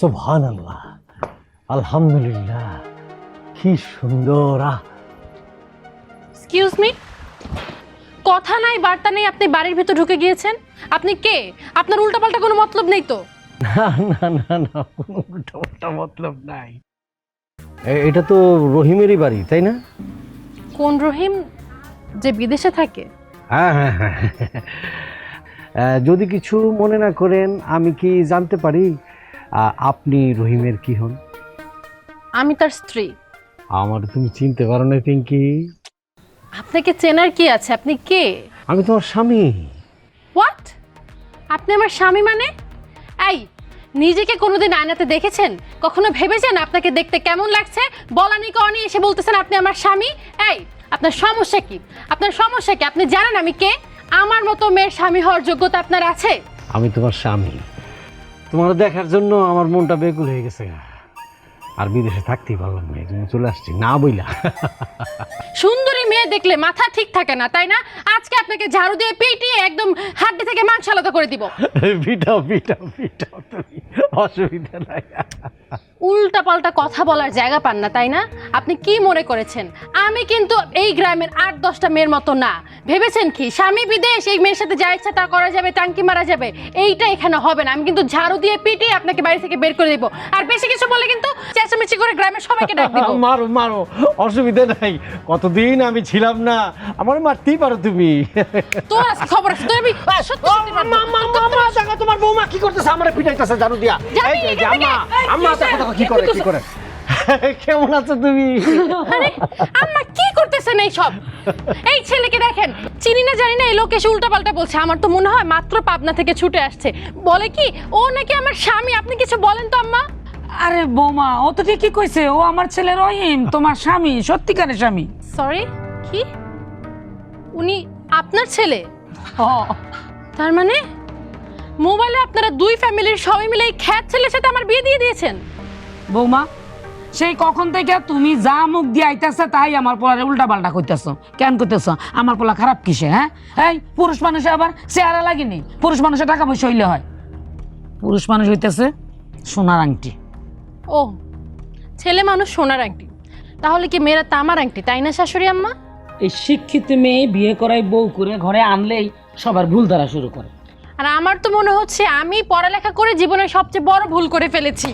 সুবহানাল্লাহ, আলহামদুলিল্লাহ, কি সুন্দর। এক্সকিউজ মি, কথা নাই বার্তা নেই, আপনি বাড়ির ভিতর ঢুকে গিয়েছেন। আপনি কে? আপনার উল্টাপাল্টা কোনো মতলব নেই তো? না না না না, কোনো উল্টাপাল্টা মতলব নাই। এটা তো রহিমেরই বাড়ি, তাই না? কোন রহিম? যে বিদেশে থাকে? হ্যাঁ হ্যাঁ হ্যাঁ। যদি কিছু মনে না করেন, আমি কি জানতে পারি আপনি রহিমের কি হন? আমি তার স্ত্রী। আমার তুমি চিনতে পারো না পিঙ্কি? আপনাকে চেনার কি আছে? আপনি কে? আমি তোমার স্বামী। হোয়াট? আপনি আমার স্বামী মানে? এই, নিজেকে কোনোদিন আয়নাতে দেখেছেন? কখনো ভেবেছেন আপনাকে দেখতে কেমন লাগছে? বলানি কওনি এসে বলতেছেন আপনি আমার স্বামী। এই, আপনার সমস্যা কি? আপনার সমস্যা কি? আপনি জানেন আমি কে? আমার মতো মেয়ের স্বামী হওয়ার যোগ্যতা আপনার আছে? আমি তোমার স্বামী, তোমার দেখার জন্য আমার মনটা বেকুল হয়ে গেছে, আর বিদেশে থাকতেই পারলাম না, এই জন্য চলে আসছি না বইলা। সুন্দরী মেয়ে দেখলে মাথা ঠিক থাকে না, তাই না? আজকে আপনাকে ঝাড়ু দিয়ে পিটিয়ে একদম হাড্ডি থেকে মাংস আলাদা করে দিব। পিটাও পিটাও পিটাও, তুমি, অসুবিধা নাই। উল্টা পাল্টা কথা বলার জায়গা পান না, তাই না? আপনি কি মনে করেছেন আমি কিন্তু এই গ্রামের 8-10টা মেয়ের মতো না? ভেবেছেন কি স্বামী বিদেশ, এই মেয়ের সাথে যা ইচ্ছা তা করা যাবে, টাঙ্কি মারা যাবে? এইটা এখানে হবে না। আমি কিন্তু ঝাড়ু দিয়ে পিটিয়ে আপনাকে বাড়ি থেকে বের করে দেব। আর বেশি কিছু বলে কিন্তু চেঁচামেচি করে গ্রামের সবাইকে ডাক দিব। মারো মারো, অসুবিধা নাই, কতদিন আমি ছিলাম না, আমার মারতেই পারো তুমি। তোর আজকে খবর আছে, তোর আমি সত্যি সত্যি মারবো। তোমার বৌমা কি করতেছে? আমার পিটাইতেছে ঝাড়ু দিয়া। যাবি এখান থেকে? আম্মা দেখো দেখো কি করে কি করে। কেমন আছো তুমি? আরে আম্মা কি করতেছেন এই সব? এই ছেলেকে দেখেন, চিনি না জানি না, এই লোক এসে উল্টাপাল্টা বলছে। আমার তো মনে হয় মাত্র পাবনা থেকে ছুটে আসছে। বলে কি ও নাকি আমার স্বামী। আপনি কিছু বলেন তো আম্মা। আরে বৌমা, ও তো ঠিকই কইছে, ও আমার ছেলে রহিম, তোমার স্বামী, সত্যিকারের স্বামী। সরি, কি? উনি আপনার ছেলে? তার মানে মোবাইলে আপনারা দুই ফ্যামিলির সবাই মিলে এই খ্যাত ছেলের সাথে আমার বিয়ে দিয়ে দিয়েছেন? বৌমা, সেই কখন থেকে তুমি যা মুখ দিয়ে আইতাছে তাই আমার পোলারে উল্টা পাল্টা কইতেছো। কেন কইতেছো? আমার পোলা খারাপ কিসে? হ্যাঁ, এই পুরুষ মানুষে আবার চেহারা লাগেনি। পুরুষ মানুষের টাকা পয়সা হইলে হয়, পুরুষ মানুষ হইতেছে সোনার আংটি। ও, ছেলে মানুষ সোনার আংটি, তাহলে কি মেয়েরা তামার আংটি, তাই না শাশুড়ি আম্মা? এই শিক্ষিত মেয়ে বিয়ে করাই বউ করে ঘরে আনলেই সবার ভুল ধরা শুরু করে। আর আমার তো মনে হচ্ছে আমি পড়ালেখা করে জীবনের সবচেয়ে বড় ভুল করে ফেলেছি।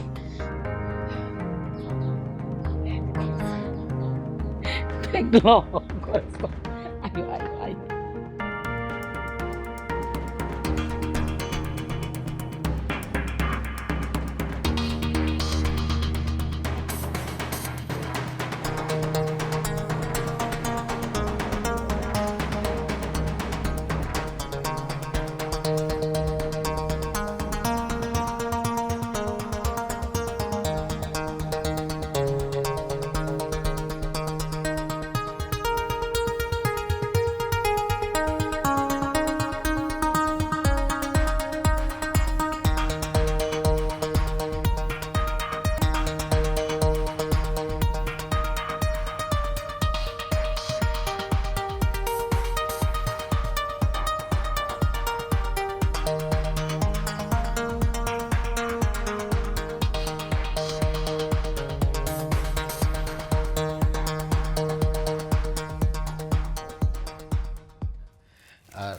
আর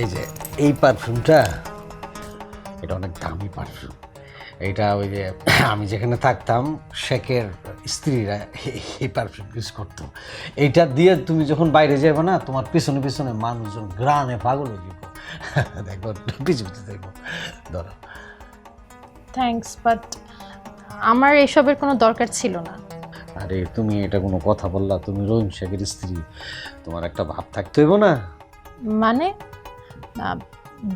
এই যে এই পারফিউমটা, এটা অনেক দামি পারফিউম। এটা ওই যে আমি যেখানে থাকতাম শেখের স্ত্রীরা এই পারফিউম ইউজ করতো। এইটা দিয়ে তুমি যখন বাইরে যাবে না, তোমার পিছনে পিছনে মানুষজন গ্রানে পাগল হয়ে যাব। দেখো পিছু পিছু দেখবো, ধরো। থ্যাঙ্কস, বাট আমার এসবের কোনো দরকার ছিল না। আরে তুমি এটা কোনো কথা বললা? তুমি রহিম শেখের স্ত্রী, তোমার একটা ভাব থাকতে হইব না? মানে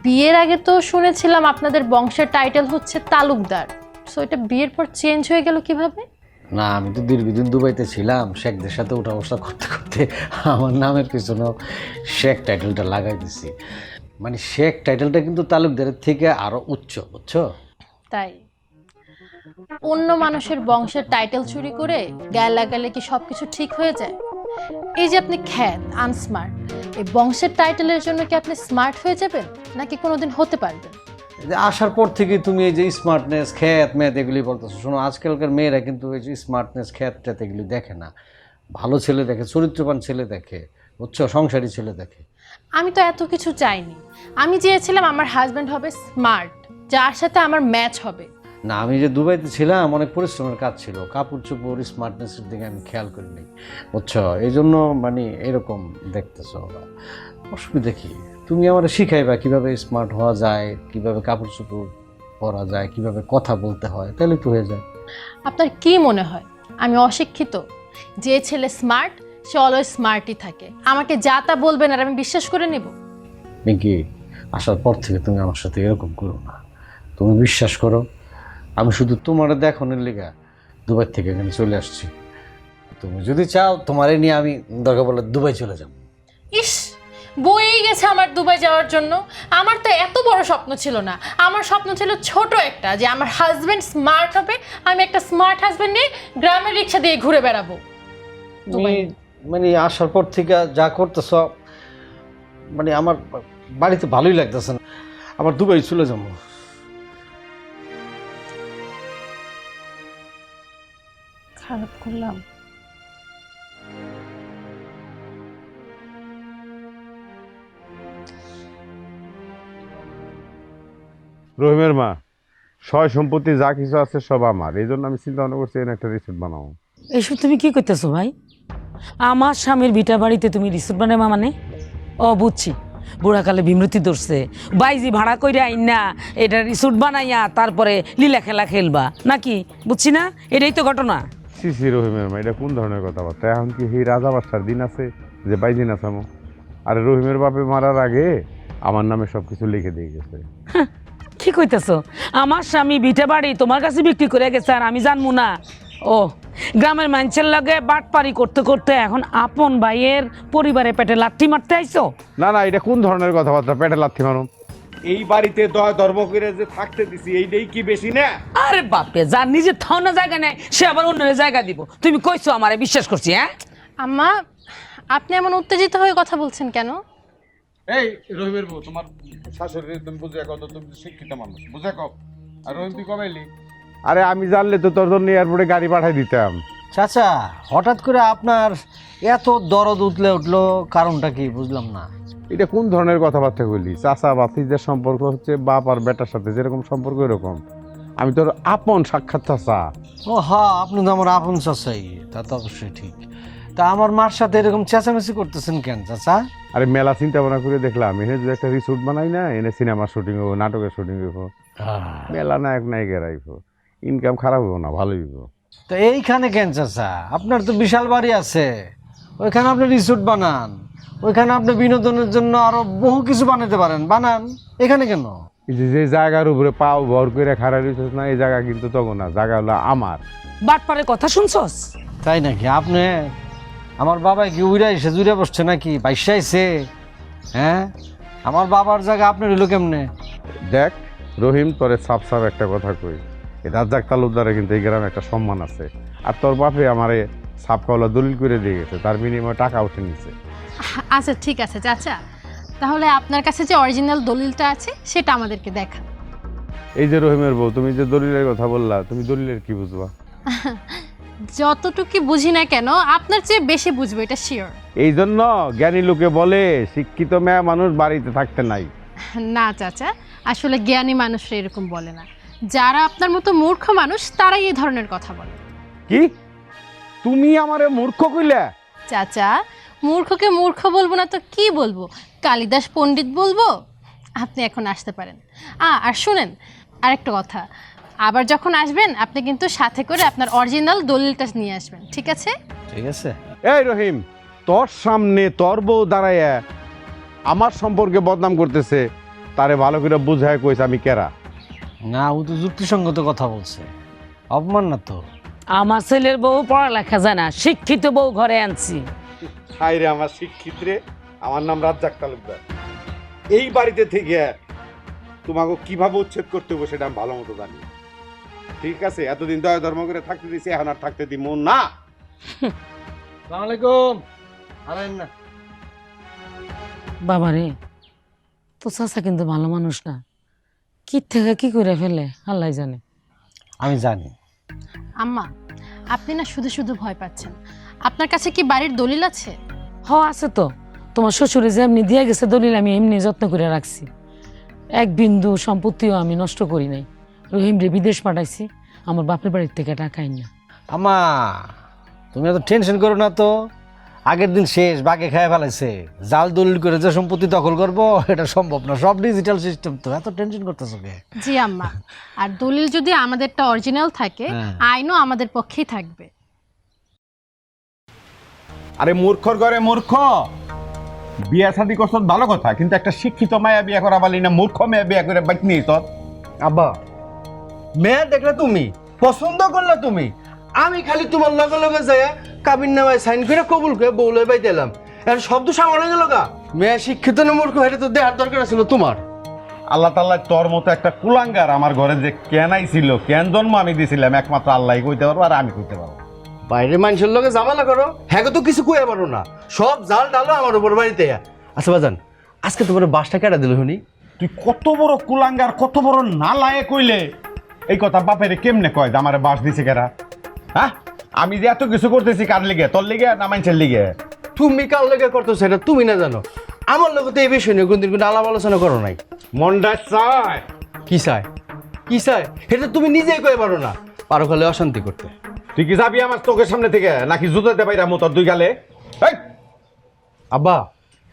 বিয়ের আগে তো শুনেছিলাম আপনাদের বংশের টাইটেল হচ্ছে তালুকদার, সো এটা বিয়ের পর চেঞ্জ হয়ে গেল কিভাবে? না, আমি তো দীর্ঘদিন দুবাইতে ছিলাম, শেখদের সাথে উঠা বসা করতে করতে আমার নামের পিছনে শেখ টাইটেলটা লাগাই দিছি। মানে শেখ টাইটেলটা কিন্তু তালুকদারের থেকে আরো উচ্চ, বুঝছো? তাই অন্য মানুষের বংশের টাইটেল চুরি করে গায়ে লাগালে কি সবকিছু ঠিক হয়ে যায়? এই যে আপনি খ্যাত আনস্মার্ট, এই বংশের টাইটেলের জন্য কি আপনি স্মার্ট হয়ে যাবেন নাকি কোনোদিন হতে পারবেন? এই যে আসার পর থেকে তুমি এই যে স্মার্টনেস খ্যাত ম্যাথ এগুলি বলতেছো, শোনো আজকালকার মেয়েরা কিন্তু এই যে স্মার্টনেস খ্যাত ট্যাত এগুলি দেখে না, ভালো ছেলে দেখে, চরিত্রবান ছেলে দেখে, বুঝছো, সংসারী ছেলে দেখে। আমি তো এত কিছু চাইনি, আমি চেয়েছিলাম আমার হাজব্যান্ড হবে স্মার্ট, যার সাথে আমার ম্যাচ হবে। না, আমি যে দুবাইতে ছিলাম অনেক পরিশ্রমের কাজ ছিল, কাপড় চোপড় স্মার্টনেসের দিকে আমি খেয়াল করিনি, বুঝছো, এই জন্য মানে এরকম দেখতেছো। অসুবিধা কি, তুমি আমার শিখাইবা কিভাবে স্মার্ট হওয়া যায়, কিভাবে কাপড় চোপড় পরা যায়, কিভাবে কথা বলতে হয়, তাহলে তো হয়ে যায়। আপনার কি মনে হয় আমি অশিক্ষিত? যে ছেলে স্মার্ট সে অলওয়েজ স্মার্টই থাকে, আমাকে যা তা বলবেন আর আমি বিশ্বাস করে নেব? মিকি, আসার পর থেকে তুমি আমার সাথে এরকম করো না, তুমি বিশ্বাস করো, আমি শুধু তোমার দেখানোর লেগা দুবাই থেকে এখানে চলে আসছি। তুমি যদি চাও তোমারে নিয়ে আমি দরকার বলে দুবাই চলে যাব। ইস, বইই গেছে আমার দুবাই যাওয়ার জন্য। আমার তো এত বড় স্বপ্ন ছিল না, আমার স্বপ্ন ছিল ছোট একটা, যে আমার হাজবেন্ড স্মার্ট হবে, আমি একটা স্মার্ট হাজবেন্ড নিয়ে গ্রামের রিক্সা দিয়ে ঘুরে বেড়াবো। তুমি মানে আসার পর থেকে যা করতেছ, মানে আমার বাড়িতে ভালোই লাগতেছে না, আবার দুবাই চলে যাবো। খারাপ করলাম। রহিমের মা, সয় সম্পত্তি যা কিছু আছে সব আমার, এই জন্য আমি চিন্তা ভাবনা করছি এখানে একটা রিসোর্ট বানাবো। এইসব তুমি কি করতেছো ভাই? আমার স্বামীর ভিটা বাড়িতে তুমি রিসোর্ট বানাবা মানে? ও বুঝছি, বুড়াকালে বিমৃতি ধরছে, বাইজি ভাড়া কইরা আইনা এটা রিসোর্ট বানাইয়া তারপরে লীলা খেলা খেলবা নাকি? বুঝছি না, এটাই তো ঘটনা। সি সি রহিমের মা, এটা কোন ধরনের কথাবার্তা? এখন কি এই রাজা বাদশার দিন আছে যে বাইজি নাচামো? আরে রহিমের বাপে মারার আগে আমার নামে সব কিছু লিখে দিয়ে গেছে। কি কইতেছো? আমার স্বামী ভিটা বাড়ি তোমার কাছে বিক্রি করে গেছে আর আমি জানবো না? ও, গ্রামের মানুষের লগে বাটপারি করতে করতে এখন আপন ভাইয়ের পরিবারে পেটে লাথি মারতে আইছো? না না, এটা কোন ধরনের কথাবার্তা? পেটে লাথি মারো? এই বাড়িতে দয়া ধর্ম করে যে থাকতে দিছি এইটাই কি বেশি না? আরে বাপরে, যার নিজের থাওনা জায়গা নেই সে আবার অন্যের জায়গা দিব। তুমি কইছো আমারে বিশ্বাস করছি? হ্যাঁ আম্মা, আপনি এমন উত্তেজিত হয়ে কথা বলছেন কেন? এই রহিমের বউ, তোমার শাশুড়ি তুমি বুঝে কত, তুমি শিক্ষিত মানুষ, বুঝে কও। আর রহিম তুই কবে এলি? আরে আমি জানলে তো তোর জন্য এয়ারপোর্টে গাড়ি পাঠাই দিতাম। চাচা, হঠাৎ করে আপনার এত দরদ উঠলো, কারণটা কি বুঝলাম না। এটা কোন ধরনের কথাবার্তা বললি? চাচা বাতিদের সম্পর্ক হচ্ছে বাপ আর বেটার সাথে যেরকম সম্পর্ক এরকম। আমি তোর আপন সাক্ষাৎ চাচা। ও হ্যাঁ, আপনি তো আমার আপন চাচাই, তা তো অবশ্যই ঠিক। তা আমার মার সাথে এরকম চেঁচামেচি করতেছেন কেন চাচা? আরে মেলা চিন্তা ভাবনা করে দেখলাম এনে যদি একটা রিসোর্ট বানাই না, এনে সিনেমার শুটিং হবো, নাটকের শুটিং হবো, মেলা নায়ক নায়িকা রাখবো, ইনকাম খারাপ হবো না, ভালোই হবো। তো এইখানে কেন চাচা? আপনার তো বিশাল বাড়ি আছে, ওইখানে আপনি রিসোর্ট বানান, ওইখানে আপনি বিনোদনের জন্য আরো বহু কিছু বানাতে পারেন, বানান। এখানে কেন? এই যে যে জায়গার উপরে পাও ভর করে খাড়া রিসোর্ট না, এই জায়গা কিন্তু তখন না, জায়গা হলো আমার। বাটপারের কথা শুনছস? তাই নাকি? আপনি আমার বাবা কি উইরা এসে জুড়ে বসছে নাকি, বাইশা আইছে? হ্যাঁ, আমার বাবার জায়গা আপনার হইলো কেমনে? দেখ রহিম, তোরে সাফ সাফ একটা কথা কই, এই রাজ্জাক তালুকদারে কিন্তু এই গ্রামে একটা সম্মান আছে, আর তোর বাপে আমারে সাপকাওয়ালা দলিল করে দিয়ে গেছে, তার বিনিময়ে টাকা উঠে নিছে। আচ্ছা ঠিক আছে চাচা, তাহলে আপনার কাছে যে অরিজিনাল দলিলটা আছে সেটা আমাদেরকে দেখান। এই যে রহিমের বউ, তুমি যে দলিলের কথা বললা, তুমি দলিলের কি বুঝবা? যতটুকু বুঝি না কেন, আপনার চেয়ে বেশি বুঝবো, এটা শিওর। এই জন্য জ্ঞানী লোকে বলে শিক্ষিত মেয়ে মানুষ বাড়িতে থাকতে নাই। না চাচা, আসলে জ্ঞানী মানুষরা এরকম বলে না, যারা আপনার মতো মূর্খ মানুষ তারাই এই ধরনের কথা বলে। কি তুমি আমারে মূর্খ কইলা? চাচা, মূর্খকে মূর্খ বলবো না তো কি বলবো, কালিদাস পণ্ডিত বলবো। আপনি এখন আসতে পারেন। আর শুনেন, আরেকটা কথা, আবার যখন আসবেন আপনি কিন্তু সাথে করে আপনার অরিজিনাল দলিলটা নিয়ে আসবেন, ঠিক আছে? ঠিক আছে। এই রহিম, তোর সামনে তোর বউ দাঁড়াইয়া আমার সম্পর্কে বদনাম করতেছে, তারে ভালো করে বুঝায় কইছে আমি কেরা। না, ও তো যুক্তিসঙ্গত কথা বলছে, অপমান না তো। আমার ছেলের বউ পড়ালেখা জানে না, শিক্ষিত বউ ঘরে আনছি। হাই রে আমার শিক্ষিত রে, আমার নাম রাজ্জাক তালুকদার। এই বাড়িতে থেকে তোমাকে কিভাবে উচ্ছেদ করতে হবে সেটা আমি ভালো মতো জানি। ঠিক আছে, এতদিন দয়া ধর্ম করে থাকতে দিছি, এখন আর থাকতে দিব না। আসসালামু আলাইকুম। আরেন না, বাবারে, তো চাচা কিন্তু ভালো মানুষ না, কি থেকে কি করে ফেলে আল্লাহ জানে। আমি জানি। আম্মা, আপনি না শুধু শুধু ভয় পাচ্ছেন। আপনার কাছে কি বাড়ির দলিল আছে? আছে তো, তোমার শ্বশুরে যে এমনি দিয়ে গেছে দলিল আমি এমনি যত্ন করে রাখছি। এক বিন্দু সম্পত্তিও আমি নষ্ট করি নাই। রহিম রে বিদেশ পাঠাইছি, আমার বাপের বাড়ির থেকে টাকা না। আমা তুমি এত টেনশন করো না তো, আগের দিন শেষ, বাগে খেয়ে ফেলাইছে। জাল দলিল করে যে সম্পত্তি দখল করবো এটা সম্ভব না, সব ডিজিটাল সিস্টেম, তো এত টেনশন করতেছো কে? জি আম্মা, আর দলিল যদি আমাদেরটা অরিজিনাল থাকে হ্যাঁ। আইনও আমাদের পক্ষেই থাকবে। আরে মূর্খর ঘরে মূর্খ, বিয়া শাদি করছ ভালো কথা, কিন্তু একটা শিক্ষিত মায়া বিয়া করা পারলি না, মূর্খ মেয়ে বিয়া করে বাইক নিয়ে তোর। আব্বা, মেয়ে দেখলে তুমি পছন্দ করলে তুমি, আমি খালি তোমার লগে লগে যাই কাবিন নামায় সাইন করে কবুল করে বউলে বাই দিলাম। এখন শব্দ সামনে গেল গা, মেয়ে শিক্ষিত না মূর্খ এটা তো দেখার দরকার ছিল তোমার। আল্লাহ তাল্লাহ তোর মতো একটা কুলাঙ্গার আমার ঘরে যে কেন আইছিল, কেন জন্ম আমি দিছিলাম একমাত্র আল্লাহ কইতে পারবো আর আমি কইতে পারবো। বাইরে মানুষের লগে ঝামেলা করো, হ্যাঁ তো কিছু কইয়া পারো না, সব জাল ডালো আমার উপর বাড়িতে। আচ্ছা বাজান, আজকে তোমার বাসটা কেটে দিল শুনি। তুই কত বড় কুলাঙ্গার, কত বড় নালায়ে কইলে এই কথা বাপেরে কেমনে কয় যে আমারে বাস দিছে কেরা? হ্যাঁ, আমি যে এত কিছু করতেছি কার লিগে, তোর লিগে না মানুষের লিগে? তুমি কার লেগে করতো সেটা তুমি না জানো, আমার লোক তো এই বিষয় নিয়ে কোনদিন কোনো আলাপ আলোচনা করো নাই। মনটা চায় কি চায় কি চায় এটা তুমি নিজেই কয়ে পারো না, পারো খালে অশান্তি করতে। তুই কি যাবি আমার চোখের সামনে থেকে, নাকি জুতাতে পাইরা মো তোর দুই গালে? এই! আব্বা,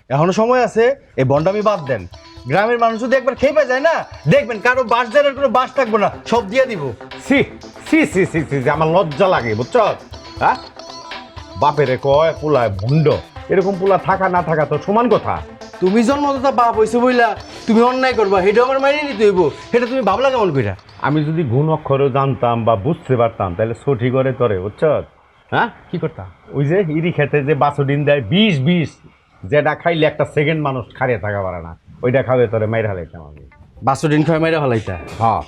এখনো সময় আছে, এই বন্ডামি বাদ দেন। গ্রামের মানুষ যদি একবার খেয়ে যায় না, দেখবেন কারো বাস দেওয়ার কোনো বাস থাকবো না, সব দিয়ে দিব। সি সি সি সি সি, আমার লজ্জা লাগে বুঝছ? হ্যাঁ, বাপেরে কয় পোলায় ভুন্ড, এরকম পোলা থাকা না থাকা তো সমান কথা। তুমি জন্মদাতা বাপ হইছে বইলা তুমি অন্যায় করবা, সেটা আমার মাইনে নিতে হইব, সেটা তুমি ভাবলা কেমন কইরা? আমি যদি গুণ অক্ষরও জানতাম বা বুঝতে পারতাম তাহলে সঠিক করে তোরে বুঝছ? হ্যাঁ, কি করতাম? ওই যে ইরি খেতে যে বাসুডিন দেয় 20 যেটা খাইলে একটা সেকেন্ড মানুষ খারিয়ে থাকা পারে না, ওইটা খাবে তোরে মাইরা হালাইতাম আমি। বাসুডিন খাওয়া মাইরা হলাইতা? হ্যাঁ,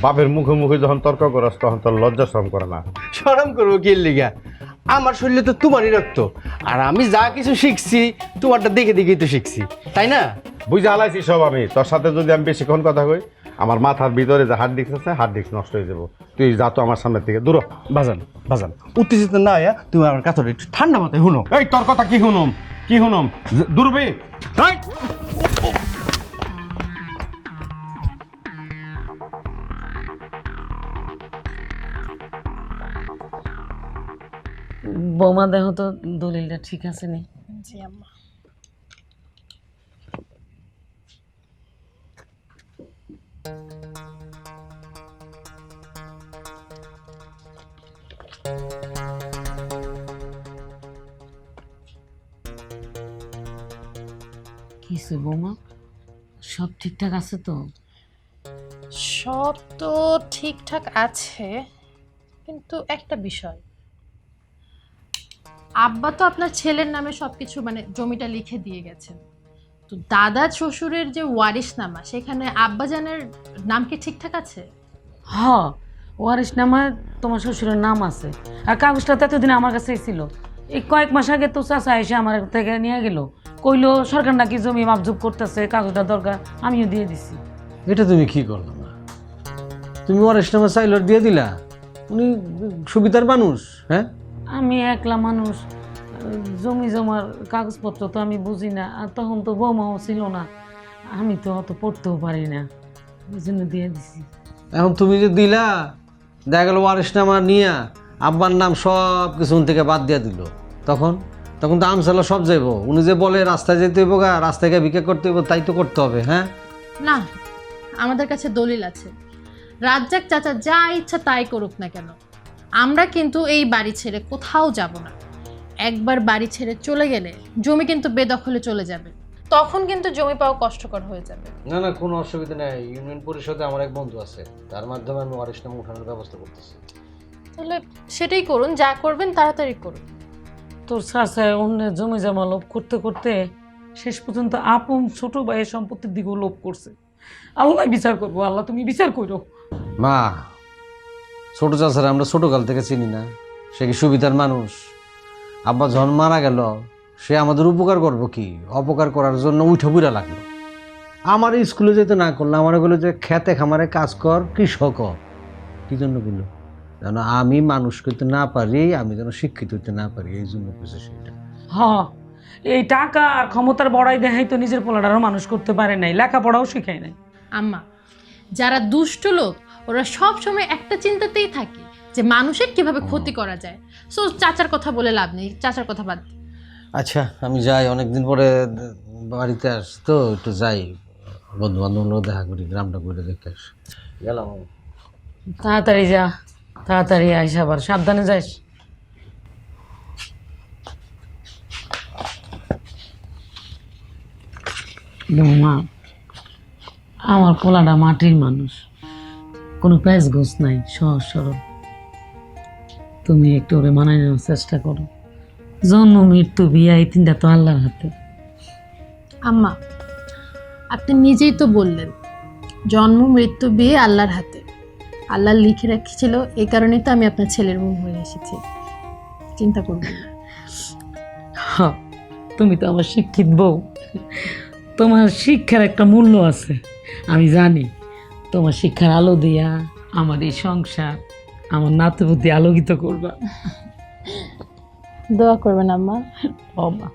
বাপের মুখে মুখে যখন তর্ক করস তখন তোর লজ্জা শরম করে না? শরম করবো কি লিগা? আমার শরীরে তো তোমারই রক্ত, আর আমি যা কিছু শিখছি তোমারটা দেখে দেখেই তো শিখছি, তাই না? বুঝে হালাইছি সব আমি। তোর সাথে যদি আমি বেশিক্ষণ কথা কই, আমার মাথার ভিতরে যে হার্ড ডিস্ক আছে, হার্ড ডিস্ক নষ্ট হয়ে যাবো। তুই যা তো আমার সামনে থেকে দূর হ। বাজান বাজান, উত্তেজিত না হইয়া তুমি আমার কথাটা একটু ঠান্ডা মাথায় শুনো। এই তোর কথা কি শুনুম, কি শুনুম? দূরবে বৌমা দেখো তো দলিলটা ঠিক আছে নি? জি আম্মা। কিছু বৌমা সব ঠিকঠাক আছে তো? সব তো ঠিকঠাক আছে, কিন্তু একটা বিষয়, আব্বা তো আপনার ছেলের নামে সবকিছু মানে জমিটা লিখে দিয়ে গেছেন, তো দাদা শ্বশুরের যে ওয়ারিশনামা সেখানে আব্বাজানের নাম কি ঠিকঠাক আছে? হ্যাঁ, ওয়ারিশ নামায় তোমার শ্বশুরের নাম আছে, আর কাগজটা তো এতদিন আমার কাছেই ছিল। এই কয়েক মাস আগে তো চাচা এসে আমার থেকে নিয়ে গেল, কইলো সরকার নাকি জমি মাপজুপ করতেছে, কাগজটা দরকার, আমিও দিয়ে দিছি। এটা তুমি কি করলো না? তুমি ওর ইসলামে চাইলর দিয়ে দিলা, উনি সুবিধার মানুষ। হ্যাঁ, আমি একলা মানুষ, জমি জমার কাগজপত্র তো আমি বুঝি না, আর তখন তো বৌমাও ছিল না, আমি তো অত পড়তেও পারি না, ওই জন্য দিয়ে দিছি। এখন তুমি যে দিলা, দেখা গেল ওয়ারিশনামা নিয়া আব্বার নাম সব কিছু থেকে বাদ দিয়ে দিল, তখন তখন তো আমসালা সব যাইব। উনি যে বলে রাস্তায় যেতে হইব গা, রাস্তায় গিয়ে ভিক্ষা করতে হইব, তাই তো করতে হবে। হ্যাঁ না, আমাদের কাছে দলিল আছে, রাজ্জাক চাচা যা ইচ্ছা তাই করুক না কেন, আমরা কিন্তু এই বাড়ি ছেড়ে কোথাও যাব না। একবার বাড়ি ছেড়ে চলে গেলে জমি কিন্তু বেদখলে চলে যাবে, তখন কিন্তু জমি পাওয়া কষ্টকর হয়ে যাবে। না না, কোনো অসুবিধা নেই। ইউনিয়ন পরিষদে আমার এক বন্ধু আছে, তার মাধ্যমে আমি ওয়ারিশনামা উঠানোর ব্যবস্থা করতেছি। তাহলে সেটাই করুন, যা করবেন তাড়াতাড়ি করুন। তোর চাচায় অন্যের জমি জমা লোভ করতে করতে শেষ পর্যন্ত আপন ছোট ভাইয়ের সম্পত্তির দিকেও লোভ করছে। আল্লাহ বিচার করবো, আল্লাহ তুমি বিচার করো। মা, ছোট চাচারা আমরা ছোটকাল থেকে চিনি না, সে কি সুবিধার মানুষ? আব্বা যখন মারা গেল, সে আমাদের উপকার করবো কি, অপকার করার জন্য উঠে বুড়া লাগলো। আমার স্কুলে যেতে না করলে আমার বললো যে খেতে খামারে কাজ কর, কৃষক হ। কি জন্য বললো? যেন আমি মানুষ করতে না পারি, আমি যেন শিক্ষিত হতে না পারি, এই জন্য করছে সেটা। হ্যাঁ, এই টাকা আর ক্ষমতার বড়াই দেখাই তো নিজের পোলাটারও মানুষ করতে পারে নাই, লেখাপড়াও শিখায় নাই। আম্মা, যারা দুষ্ট লোক ওরা সব সময় একটা চিন্তাতেই থাকে যে মানুষের কিভাবে ক্ষতি করা যায়। সো চাচার কথা বলে লাভ নেই, চাচার কথা বাদ দিই। আচ্ছা আমি যাই, অনেকদিন পরে বাড়িতে আস তো, একটু যাই, বন্ধু বান্ধব দেখা করি, গ্রামটা ঘুরে দেখে আসি। গেলাম আমি। তাড়াতাড়ি যা, তাড়াতাড়ি আইস, আবার সাবধানে যাইস। মা, আমার পোলাটা মাটির মানুষ, কোনো প্যাঁচ গোছ নাই, সহজ সরল। তুমি একটু ওরে মানায় নেওয়ার চেষ্টা করো। জন্ম মৃত্যু বিয়া এই তিনটা তো আল্লাহর হাতে। আম্মা, আপনি নিজেই তো বললেন জন্ম মৃত্যু বিয়ে আল্লাহর হাতে। আল্লাহ লিখে রেখেছিল, এই কারণেই তো আমি আপনার ছেলের বোন হয়ে এসেছি। চিন্তা করবেন না। হ্যাঁ, তুমি তো আমার শিক্ষিত বউ, তোমার শিক্ষার একটা মূল্য আছে। আমি জানি তোমার শিক্ষার আলো দিয়া আমার এই সংসার, আমার নাতিপুতি আলোকিত করবা। দোয়া করবেন আম্মা। বাবা,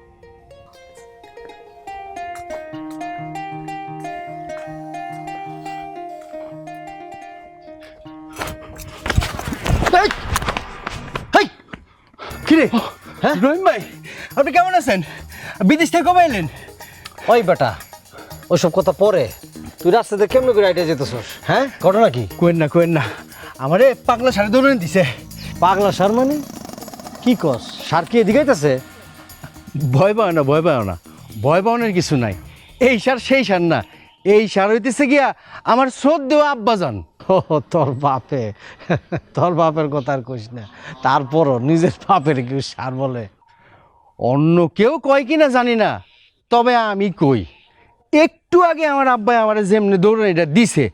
কিরে হ্যাঁ রহিম ভাই, আপনি কেমন আছেন? বিদেশ থেকে কবে এলেন? ওই বেটা, ওইসব কথা পরে, তুই রাস্তাতে কেমন করে আইটা যেতেছস? হ্যাঁ, ঘটনা কি? কোয়েন না আমারে পাগলা সাড়ে দৌড়ে দিছে। পাগলা সার মানে কি কস? সার কি এদিকে আইতাছে? ভয় পাও না, ভয় পাও না, ভয় পাওয়ানোর কিছু নাই। এই সার সেই সার না, এই সার হইতেছে গিয়া আমার শ্রদ্ধেয় আব্বাজান। ও তোর বাপের কথা আর কইস না, তারপরও নিজের বাপের কেউ সার বলে? অন্য কেউ কয় কিনা জানি না, তবে আমি কই। একটু আগে আমার আব্বাই আমার যেমনি দৌড়ানিটা দিছে,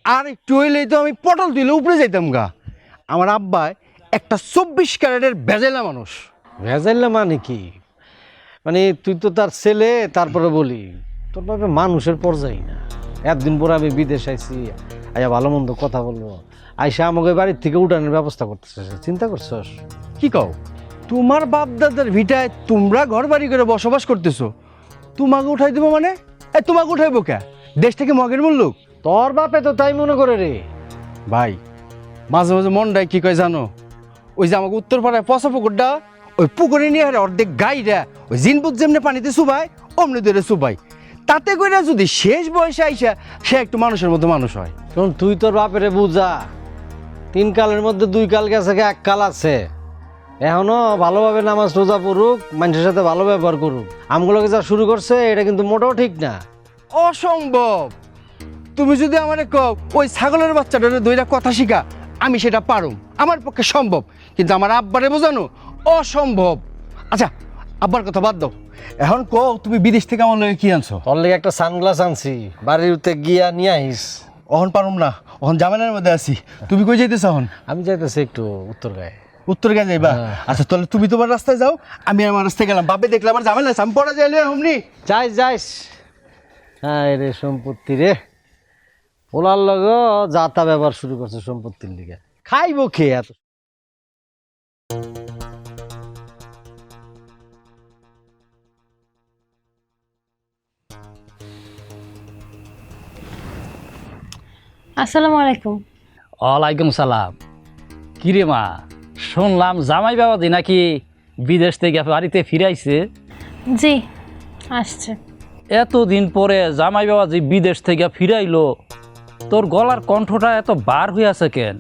আর একটু হইলেই তো আমি পটল তুলে উপরে যাইতাম গা। আমার আব্বাই একটা 24 ক্যারেটের ভেজাইলা মানুষ। ভেজাইলে মানে কি? মানে তুই তো তার ছেলে, তারপরে বলি তোর বাপে মানুষের পর্যায়ে না। একদিন পরে আমি বিদেশ আইছি, আইয়া ভালো মন্দ কথা বলবো, আইসা আমাকে বাড়ির থেকে উঠানোর ব্যবস্থা করতেছে। চিন্তা করছস? কি কও? তোমার বাপ দাদার ভিটায় তোমরা ঘর বাড়ি করে বসবাস করতেছো, তোমাকে উঠাই দেবো মানে? তোমাকে উঠাইবো কে? দেশ থেকে মগের মুল্লুক? তোর বাপে তো তাই মনে করে রে। ভাই, মাঝে মাঝে মনটাই কি কয় জানো? ওই যে আমাকে উত্তর পাড়ায় পচা পুকুরটা, ওই পুকুরে নিয়ে হারে অর্ধেক গাইরা ওই জিনপুত যেমনি পানিতে চুবাই অমনি ধরে চুবাই। তাতে করে যদি শেষ বয়সে আইসা সে একটু মানুষের মতো মানুষ হয়। শোন, তুই তোর বাপেরে বুঝা, 3 কালের মধ্যে 2 কাল গেছে, 1 কাল আছে। এখনো ভালোভাবে নামাজ রোজা পড়ুক, মানুষের সাথে ভালো ব্যবহার করুক। আমগুলোকে যা শুরু করছে এটা কিন্তু মোটেও ঠিক না। অসম্ভব। তুমি যদি আমারে কও ওই ছাগলের বাচ্চাটারে দুইটা কথা শিখা, আমি সেটা পারুম, আমার পক্ষে সম্ভব। কিন্তু আমার আব্বারে বোঝানো অসম্ভব। আচ্ছা, আব্বার কথা বাদ দাও, এখন কও তুমি বিদেশ থেকে আমার লগে কি আনছো? তোর লেগে একটা সানগ্লাস আনছি, বাড়ির উঠতে গিয়া নিয়ে আইস। অহন পারুম না, অহন জামেলার মধ্যে আছি। তুমি কই যাইতেছ এখন? আমি যাইতেছি একটু উত্তর গায়ে। উত্তর গা যাইবা? আচ্ছা, তাহলে তুমি তোমার রাস্তায় যাও, আমি আমার রাস্তায় গেলাম। বাপে দেখলে আমার ঝামেলা আছে, আমি পড়া যাইলে অমনি। যাইস। হ্যাঁ রে, সম্পত্তি রে, ওলার লগ যাতা ব্যবহার শুরু করছে সম্পত্তির লিগে। খাইবো খেয়ে এত। আসসালামু আলাইকুম। ওয়ালাইকুম সালাম। কিরে মা, শুনলাম জামাই বাবাদি নাকি বিদেশ থেকে বাড়িতে ফিরাইছে? জি, আসছে। এতদিন পরে জামাই বাবাজি বিদেশ থেকে ফিরাইলো, তোর গলার কণ্ঠটা এত বার হয়ে আছে কেন?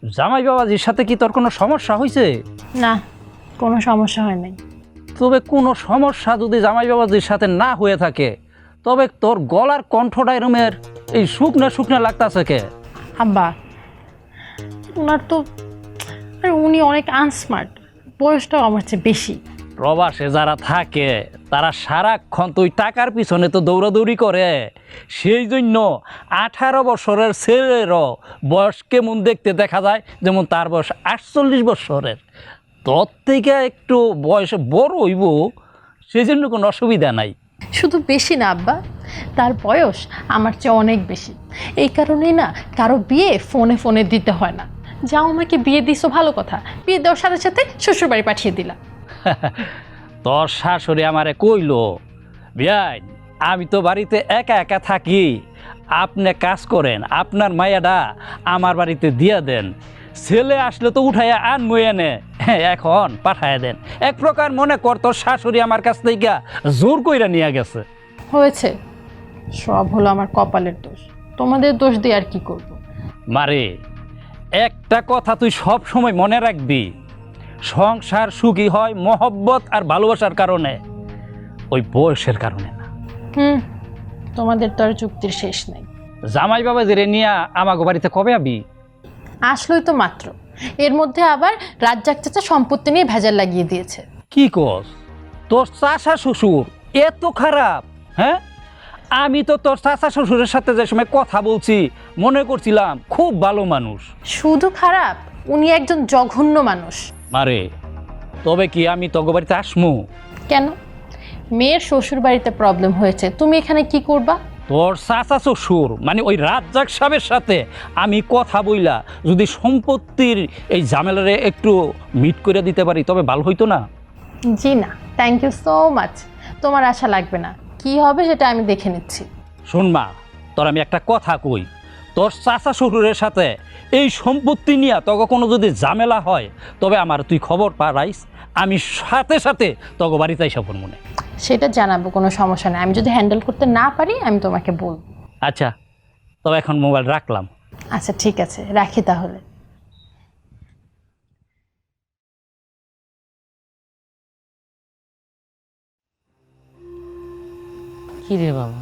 জামাই বাবাজির সাথে কি তোর কোনো সমস্যা হয়েছে? না, কোনো সমস্যা হয় নাই। তবে কোনো সমস্যা যদি জামাই বাবাজির সাথে না হয়ে থাকে, তবে তোর গলার কণ্ঠটা এরমের এই শুকনা শুকনা লাগতাছে কে? আব্বা, ওনার তো উনি অনেক আনস্মার্ট, বয়সটাও আমার চেয়ে বেশি। প্রবাসে যারা থাকে তারা সারাক্ষণ তুই টাকার পিছনে তো দৌড়াদৌড়ি করে, সেই জন্য 18 বছরের ছেলেরও বয়স কেমন দেখতে দেখা যায়, যেমন তার বয়স 48 বছরের। তোর থেকে একটু বয়সে বড় হইব, সেই জন্য কোনো অসুবিধা নাই। শুধু বেশি না আব্বা, তার বয়স আমার চেয়ে অনেক বেশি, এই কারণেই না কারো বিয়ে ফোনে ফোনে দিতে হয় না। যাও আমাকে বিয়ে দিছো ভালো কথা, বিয়ে দেওয়ার সাথে সাথে শ্বশুরবাড়ি পাঠিয়ে দিলা। তোর শাশুড়ি আমারে কইলো, বিয়ান আমি তো বাড়িতে একা একা থাকি, আপনি কাজ করেন, আপনার মায়াডা আমার বাড়িতে দিয়া দেন, ছেলে আসলে তো উঠাইয়া আনমই এনে এখন পাঠাইয়া দেন। এক প্রকার মনে কর তোর শাশুড়ি আমার কাছ থেকে জোর কইরা নিয়ে গেছে। হয়েছে, সব হলো আমার কপালের দোষ, তোমাদের দোষ দিয়ে আর কি করব। মারে একটা কথা তুই সব সময় মনে রাখবি, সংসার সুখী হয় মহব্বত আর ভালোবাসার কারণে, ওই বয়সের কারণে না। তোমাদের তো আর যুক্তির শেষ নাই। জামাই বাবা জেরে নিয়ে আমাকে বাড়িতে কবে আবি? আসলোই তো মাত্র, এর মধ্যে আবার রাজ্জাক চাচা সম্পত্তি নিয়ে ভেজাল লাগিয়ে দিয়েছে। কি কস, তোর চাচা শ্বশুর এত খারাপ? হ্যাঁ, আমি তো তোর চাচা শ্বশুরের সাথে যে সময় কথা বলছি মনে করছিলাম খুব ভালো মানুষ। শুধু খারাপ, উনি একজন জঘন্য মানুষ। মারে তবে কি আমি তোকে বাড়িতে আসমু? কেন? মেয়ের শ্বশুর বাড়িতে প্রবলেম হয়েছে, তুমি এখানে কি করবা? তোর চাচা শ্বশুর মানে ওই রাজ্জাক সাহেবের সাথে আমি কথা বইলা যদি সম্পত্তির এই ঝামেলারে একটু মিট করে দিতে পারি তবে ভালো হইতো না? জি না, থ্যাংক ইউ সো মাচ, তোমার আশা লাগবে না, কি হবে সেটা আমি দেখে নিচ্ছি। শোন মা, তোর আমি একটা কথা কই, তোর চাচা শ্বশুরের সাথে এই সম্পত্তি নিয়ে তোকে কোনো যদি ঝামেলা হয় তবে আমার তুই খবর পারাইস, আমি সাথে সাথে তোকে বাড়িতে আইসা পড়ব মনে। সেটা জানাবো, কোনো সমস্যা নেই, আমি যদি হ্যান্ডেল করতে না পারি আমি তোমাকে বলবো। আচ্ছা, তবে এখন মোবাইল রাখলাম। আচ্ছা ঠিক আছে, রাখি তাহলে। কি রে বাবা,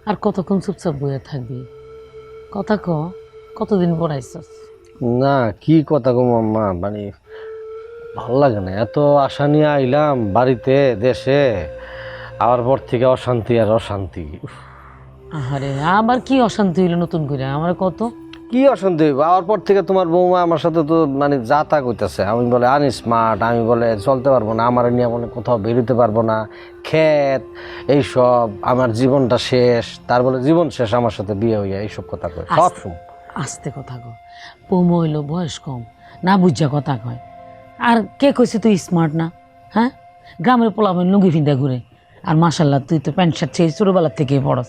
আর কতক্ষণ চুপচাপ বইয়া থাকবি? কথা ক, কতদিন পর আইসস? না কি কথা গো মাম্মা, মানে ভাল লাগে না, এত আশা নিয়ে আইলাম বাড়িতে দেশে, আবার পর থেকে অশান্তি আর অশান্তি। আরে আবার কি অশান্তি হইলো নতুন করে, আমার কত কি অশান্তি হইব, আবার পর থেকে তোমার বৌমা আমার সাথে তো মানে যা তা কইতেছে, আমি বলে আনস্মার্ট, আমি বলে চলতে পারবো না, আমার নিয়ে বলে কোথাও বেরোতে পারবো না, ক্ষেত এইসব, আমার জীবনটা শেষ, তার বলে জীবন শেষ আমার সাথে বিয়ে হইয়া, এইসব কথা কয় সব সময়। আস্তে কথা কয়, পৌম হইলো বয়স কম, না বুঝা কথা কয়। আর কে কইছে তুই স্মার্ট না? হ্যাঁ, গ্রামের পোলাবেন লুঙ্গি ফিন্দা ঘুরে, আর মাশাল্লাহ তুই তো প্যান্ট শার্ট ছেড়ে ছোটোবেলার থেকে পড়স,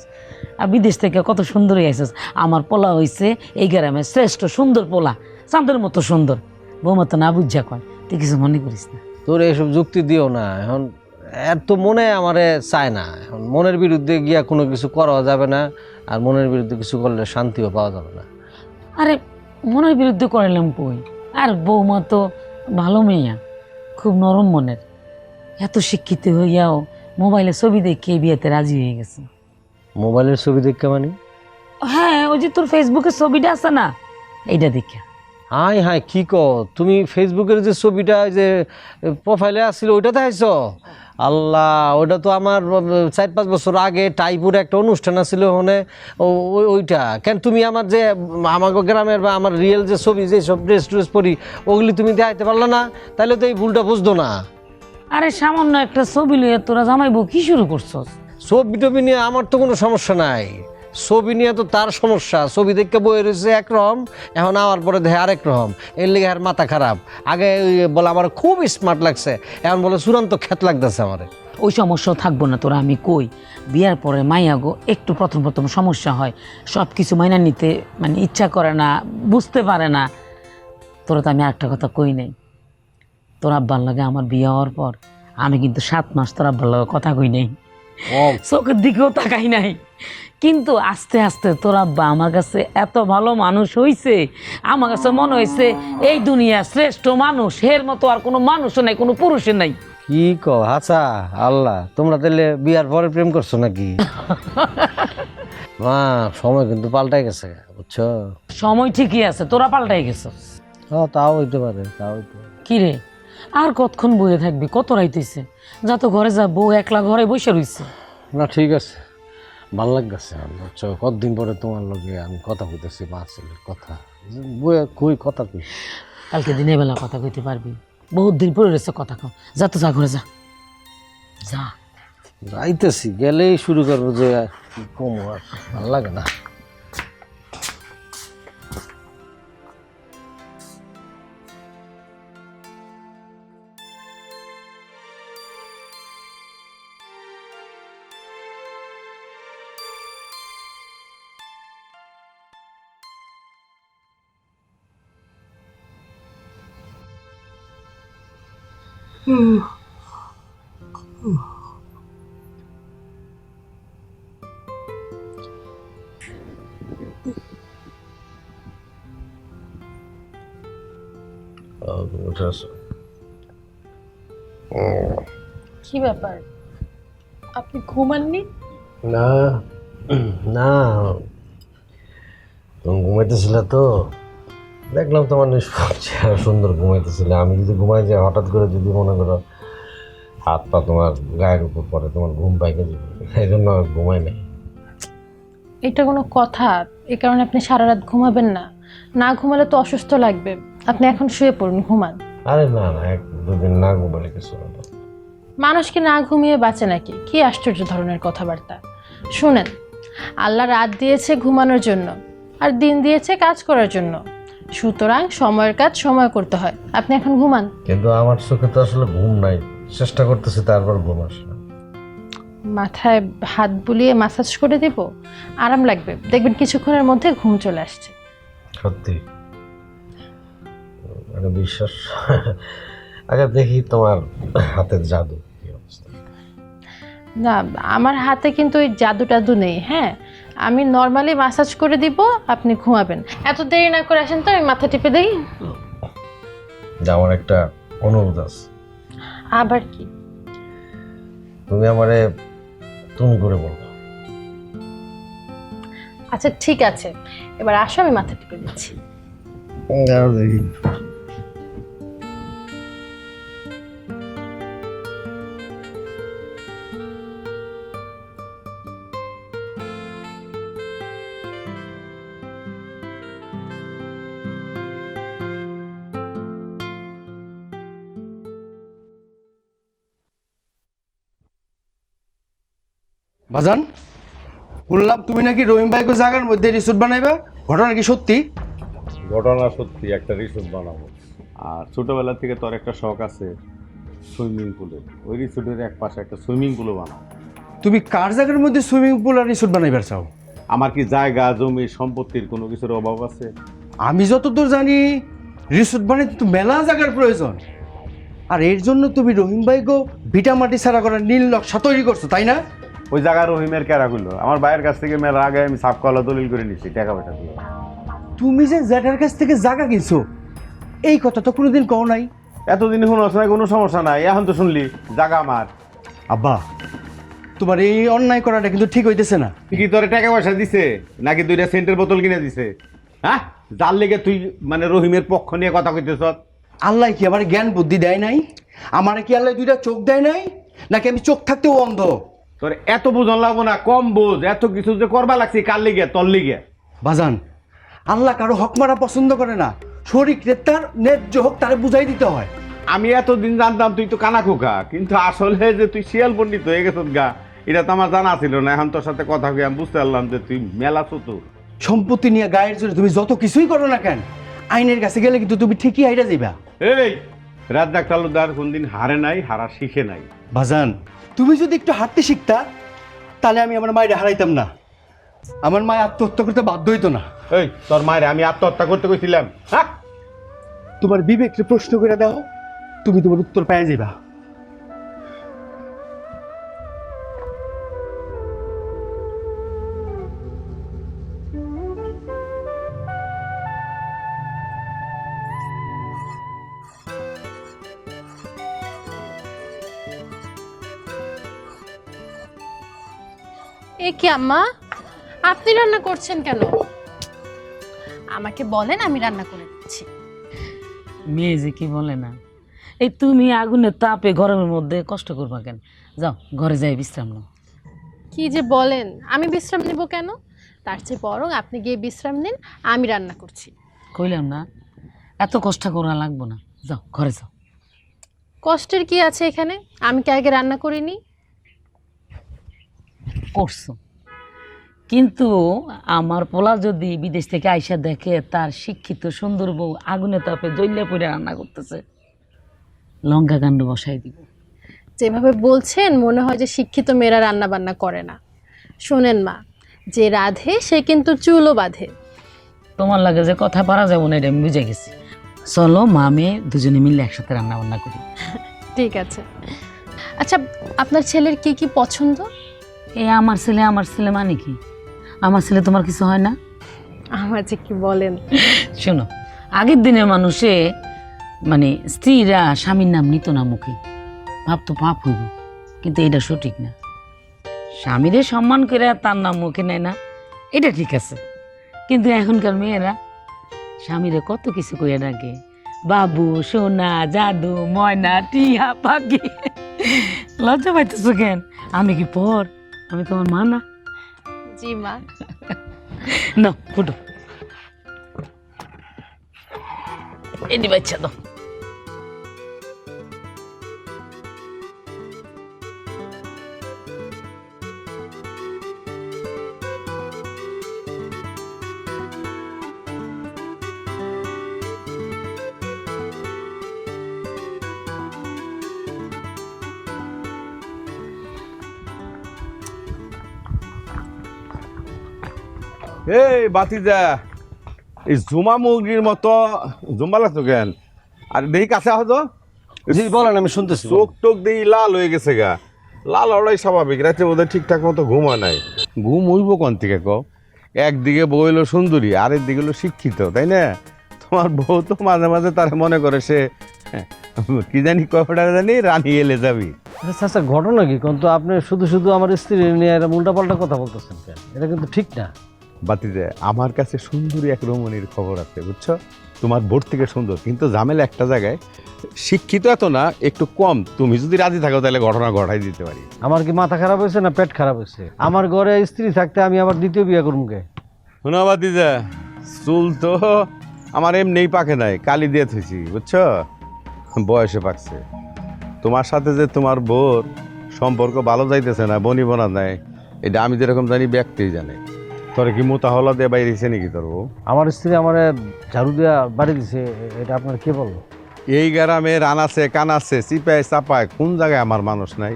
আর বিদেশ থেকে কত সুন্দরই আইসস। আমার পোলা হইছে এই গ্রামের শ্রেষ্ঠ সুন্দর পোলা, চাঁদের মতো সুন্দর। বৌমা তো না বুঝা কয়, তুই কিছু মনে করিস না। তোর এইসব যুক্তি দিও না, এখন এত মনে আমারে চায় না, এখন মনের বিরুদ্ধে গিয়া কোনো কিছু করা যাবে না, আর মনের বিরুদ্ধে কিছু করলে শান্তিও পাওয়া যাবে না। আরে মনের বিরুদ্ধে করাইলাম কই, আর বৌমা তো ভালো মেয়া, খুব নরম মনের, এত শিক্ষিত হইয়াও মোবাইলে ছবি দেখে বিয়েতে রাজি হয়ে গেছে। মোবাইলের ছবি দেখে মানে? হ্যাঁ, ওই যে তোর ফেসবুকে ছবিটা আছে না, এইটা দেখে। হাই হাই কি কো, তুমি ফেসবুকের যে ছবিটা যে প্রোফাইলে আসছিল ওইটা দেখাইছ? আল্লাহ, ওইটা তো আমার 4-5 বছর আগে টাইপুর একটা অনুষ্ঠান আছিল ওখানে, ওইটা কেন তুমি আমার যে আমাকে গ্রামের বা আমার রিয়েল যে ছবি যে সব ড্রেস পরি ওগুলি তুমি দেখাইতে পারলে না? তাহলে তো এই ভুলটা বুঝতো না। আরে সামান্য একটা ছবি লইয়া তোরা জামাইবো কি শুরু করছস? ছবি টবি নিয়ে আমার তো কোনো সমস্যা নাই, ছবি নিয়ে তো তার সমস্যা, ছবি দেখতে বই রয়েছে একরকম, এখন আমার পরে দেখে আরেক রকম, এর লেগে আর মাথা খারাপ। আগে বলে আমার খুব স্মার্ট লাগছে, এখন বলে চূড়ান্ত খ্যাত লাগতেছে আমার। ওই সমস্যাও থাকবো না তোরা, আমি কই বিয়ার পরে মাইয়াগো একটু প্রথম প্রথম সমস্যা হয়, সব কিছু মাইনা নিতে মানে ইচ্ছা করে না, বুঝতে পারে না। তোরা তো আমি আরেকটা কথা কই নাই, তোর আব্বার লাগে আমার বিয়ে হওয়ার পর আমি কিন্তু 7 মাস তোর আব্বার লাগে কথা কই নাই, চোখের দিকেও তাকাই নাই। কিন্তু আস্তে আস্তে তোর আব্বা আমার কাছে এত ভালো মানুষ হইছে, আমার কাছে মনে হয়েছে এই দুনিয়া শ্রেষ্ঠ মানুষ, এর মতো আর কোনো মানুষও নাই, কোনো পুরুষের নাই। কি কো হাসা, আল্লাহ তোমরা তাহলে বিয়ার পরে প্রেম করছো নাকি? মা সময় কিন্তু পাল্টাই গেছে বুঝছো। সময় ঠিকই আছে, তোরা পাল্টাই গেছস। তাও হইতে পারে, তাও হইতে পারে। কি রে, আর কতক্ষণ বইয়ে থাকবি? কত রাইতেছে, যা তো ঘরে যা, বউ একলা ঘরে বসে রইছে। না ঠিক আছে, ভাল লাগতেছে বুঝছো, কতদিন পরে তোমার লগে আমি কথা কইতেছি, মা ছেলের কথা বইয়া কই কথা কই। কালকে দিনের বেলা কথা কইতে পারবি? বহুত দিন পরে রয়েছে কথা কও, যা তো যা ঘরে যা যা। যাইতেছি, গেলেই শুরু করবো যে কি কম আর ভালো লাগে না। কি ব্যাপার, আপনি ঘুমাননি? না না, তুমি ঘুমাইতেছিল তো, দেখলাম তোমার নিষ্পাপ চেহারা, সুন্দর ঘুমাইতেছিল। আমি যদি ঘুমাই যাই হঠাৎ করে, যদি মনে করো হাত পা তোমার গায়ের উপর পড়ে, তোমার ঘুম পাইকে যাবে, এই জন্য আর ঘুমাই নাই। এটা কোনো কথা? এই কারণে আপনি সারা রাত ঘুমাবেন না? না ঘুমালে তো অসুস্থ লাগবে। আপনি এখন শুয়ে পড়ুন, ঘুমান। আরে না না, এক দুদিন না ঘুমালে কিছু না। মানুষকে না ঘুমিয়ে বাঁচে নাকি? কি আশ্চর্য ধরনের কথাবার্তা। শুনেন, আল্লাহ রাত দিয়েছে ঘুমানোর জন্য, আর দিন দিয়েছে কাজ করার জন্য। সুতরাং সময়ের কাজ সময় করতে হয়। আপনি এখন ঘুমান। কিন্তু আমার চোখে তো আসলে ঘুম নাই, চেষ্টা করতেছি তারপর ঘুম আসে না। মাথায় হাত বুলিয়ে মাসাজ করে দেব, আরাম লাগবে, দেখবেন কিছুক্ষণের মধ্যে ঘুম চলে আসছে। সত্যি মানে বিশ্বাস। আগে দেখি তোমার হাতের জাদু কি অবস্থা। না, আমার হাতে কিন্তু ওই জাদু টাদু নেই। হ্যাঁ, আমি নর্মালি মাসাজ করে দিব, আপনি ঘুমাবেন। এত দেরি না করে আসেন তো, আমি মাথা টিপে দিই। যে আমার একটা অনুরোধ আছে। আবার কি? তুমি আমারে তুমি করে বলবো। আচ্ছা ঠিক আছে, এবার আসো, আমি মাথা টিপে দিচ্ছি। দেখি বাজান, শুনলাম তুমি নাকি রহিম ভাইকে জায়গার মধ্যে রিসোর্ট বানাইবা, ঘটনা কি সত্যি? ঘটনা সত্যি, একটা রিসোর্ট বানাবো। আর ছোটবেলা থেকে তোর একটা শখ আছে সুইমিং পুলের, ওই রিসোর্টের এক পাশে একটা সুইমিং পুলও বানাবো। তুমি কার জায়গার মধ্যে সুইমিং পুল আর রিসোর্ট বানাইবার চাও? আমার কি জায়গা জমি সম্পত্তির কোনো কিছুর অভাব আছে? আমি যতদূর জানি রিসোর্ট বানাইতে তো মেলা জায়গার প্রয়োজন। আর এর জন্য তুমি রহিম ভাইকে ভিটা মাটি ছাড়া করা নীল নকশা তৈরি করছো, তাই না? ওই জায়গা রহিমের কেরা করলো? আমার ভাইয়ের কাছ থেকে মেলা আগে আমি সাফ কলা দলিল করে নিচ্ছি টাকা পয়সা দিয়ে। তুমি যে জ্যাঠার কাছ থেকে জায়গা কিনছো, এই কথা তো কোনোদিন কও নাই। এতদিন শুনোস না, কোনো সমস্যা নাই, এখন তো শুনলি জায়গা আমার। আব্বা, তোমার এই অন্যায় করাটা কিন্তু ঠিক হইতেছে না। কি তোরে টাকা পয়সা দিছে নাকি 2টা সেন্টের বোতল কিনে দিছে? হ্যাঁ, যার লেগে তুই মানে রহিমের পক্ষ নিয়ে কথা কইতেছ? আল্লাহ কি আমার জ্ঞান বুদ্ধি দেয় নাই? আমারে কি আল্লাহ দুইটা চোখ দেয় নাই, নাকি আমি চোখ থাকতেও অন্ধ? তোর এত বোঝন লাগবো না, কম বোঝ। এত কিছু যে করবা লাগছে কার লিগে? তোর লিগে। বাজান, আল্লাহ কারো হক মারা পছন্দ করে না। শরীর তার ন্যায্য হোক তারে বুঝাই দিতে হয়। আমি এতদিন জানতাম তুই তো কানা খোকা, কিন্তু আসলে যে তুই শিয়াল পণ্ডিত হয়ে গেছ গা, এটা তো আমার জানা ছিল না। এখন তোর সাথে কথা কই আমি বুঝতে পারলাম যে তুই মেলা চতুর। সম্পত্তি নিয়ে গায়ের জন্য তুমি যত কিছুই করো না কেন, আইনের কাছে গেলে কিন্তু তুমি ঠিকই হাইরা যাইবা। এই রাজ্জাক তালুকদার কোনদিন হারে নাই, হারা শিখে নাই। বাজান, তুমি যদি একটু হাঁটতে শিখতা, তাহলে আমি আমার মায়ের হারাইতাম না। আমার মায় আত্মহত্যা করতে বাধ্য হইতো না। এই তোর মায়ের আমি আত্মহত্যা করতে কইছিলাম? হ্যাঁ, তোমার বিবেককে প্রশ্ন করে দাও, তুমি তোমার উত্তর পেয়ে যাইবা। এ কি আম্মা, আপনি রান্না করছেন কেন? আমাকে বলেন, আমি রান্না করে দিচ্ছি। মেয়ে যে কি বলে না, এই তুমি আগুনের তাপে গরমের মধ্যে কষ্ট করবা কেন? যাও ঘরে যাই বিশ্রাম নাও। কি যে বলেন, আমি বিশ্রাম নিব কেন? তার চেয়ে বরং আপনি গিয়ে বিশ্রাম নিন, আমি রান্না করছি। কইলাম না এত কষ্ট করা লাগবো না, যাও ঘরে যাও। কষ্টের কি আছে এখানে? আমি কি আগে রান্না করিনি? করছো, কিন্তু আমার পোলা যদি বিদেশ থেকে আইসা দেখে তার শিক্ষিত সুন্দর বউ আগুনে তাপে জ্বলে পড়ে রান্না করতেছে, লঙ্কা কাণ্ড বসাই দিব। যেভাবে বলছেন মনে হয় যে শিক্ষিত মেয়েরা রান্না বান্না করে না। শোনেন মা, যে রাধে সে কিন্তু চুলও বাঁধে। তোমার লাগে যে কথা পারা যাবো না, এটা আমি বুঝে গেছি। চলো মা মেয়ে দুজনে মিলে একসাথে রান্না বান্না করি। ঠিক আছে। আচ্ছা, আপনার ছেলের কি কি পছন্দ? এই আমার ছেলে মানে কি? আমার ছেলে তোমার কিছু হয় না? আমার যে কি বলেন। শোনো, আগের দিনের মানুষে মানে স্ত্রীরা স্বামীর নাম নিত না মুখে, ভাবতো পাপ হইব, কিন্তু এটা সঠিক না। স্বামীরে সম্মান করে তার নাম মুখে নেয় না, এটা ঠিক আছে। কিন্তু এখনকার মেয়েরা স্বামীরে কত কিছু কইয়া ডাকে, বাবু, সোনা, জাদু, ময়না, টিয়া, পাখি। লজ্জা পাইতেছো কেন? আমি কি পর? আমি তোমার মা না? জি মা। না ফুটো, এদি বাচ্চা দাও। এই বাতিজা, এই জুমা মুরগির মতো জুম্বা লাগতো কেন? আর দেখি কাছে আহ তো। জি বলেন, আমি শুনতেছি। চোখ টোক দিয়ে লাল হয়ে গেছে গা। লাল হওয়াই স্বাভাবিক, রাতে বোধহয় ঠিকঠাক মতো ঘুম হয় নাই। ঘুম হইব কোন থেকে কও? একদিকে বউ হলো সুন্দরী, আরেক দিকে হলো শিক্ষিত, তাই না? তোমার বউ তো মাঝে মাঝে তার মনে করে সে কি জানি কয়টা জানি রানী এলে যাবি। আচ্ছা, ঘটনা কি? কিন্তু আপনি শুধু শুধু আমার স্ত্রী নিয়ে এরকম উল্টাপাল্টা কথা বলতেছেন কেন? এটা কিন্তু ঠিক না। বাতিজা, আমার কাছে সুন্দরী এক রমণীর খবর আছে, বুঝছো? তোমার বোর থেকে সুন্দর, কিন্তু ঝামেলা একটা জায়গায়, শিক্ষিত এত না, একটু কম। তুমি যদি রাজি থাকো তাহলে ঘটনা ঘটাই দিতে পারি। আমার কি মাথা খারাপ হয়েছে না পেট খারাপ হয়েছে? আমার ঘরে স্ত্রী থাকতে আমি আবার দ্বিতীয় বিয়ে করুম কে? শোনো বাতিজা, চুল তো আমার এমনিই পাকে নাই, কালি দিয়ে থুইছি, বুঝছো? বয়সে পাকছে। তোমার সাথে যে তোমার বোর সম্পর্ক ভালো যাইতেছে না, বনি বনা নাই, এটা আমি যেরকম জানি ব্যক্তিই জানে। তোর কি মোতা হলা দিয়ে বাইরেছে নাকি তোর বউ? আমার স্ত্রী আমার ঝাড়ু দিয়া বাড়ি দিছে, এটা আপনার কে বললো? এই গ্রামে রানাছে কানাছে চিপায় চাপায় কোন জায়গায় আমার মানুষ নাই,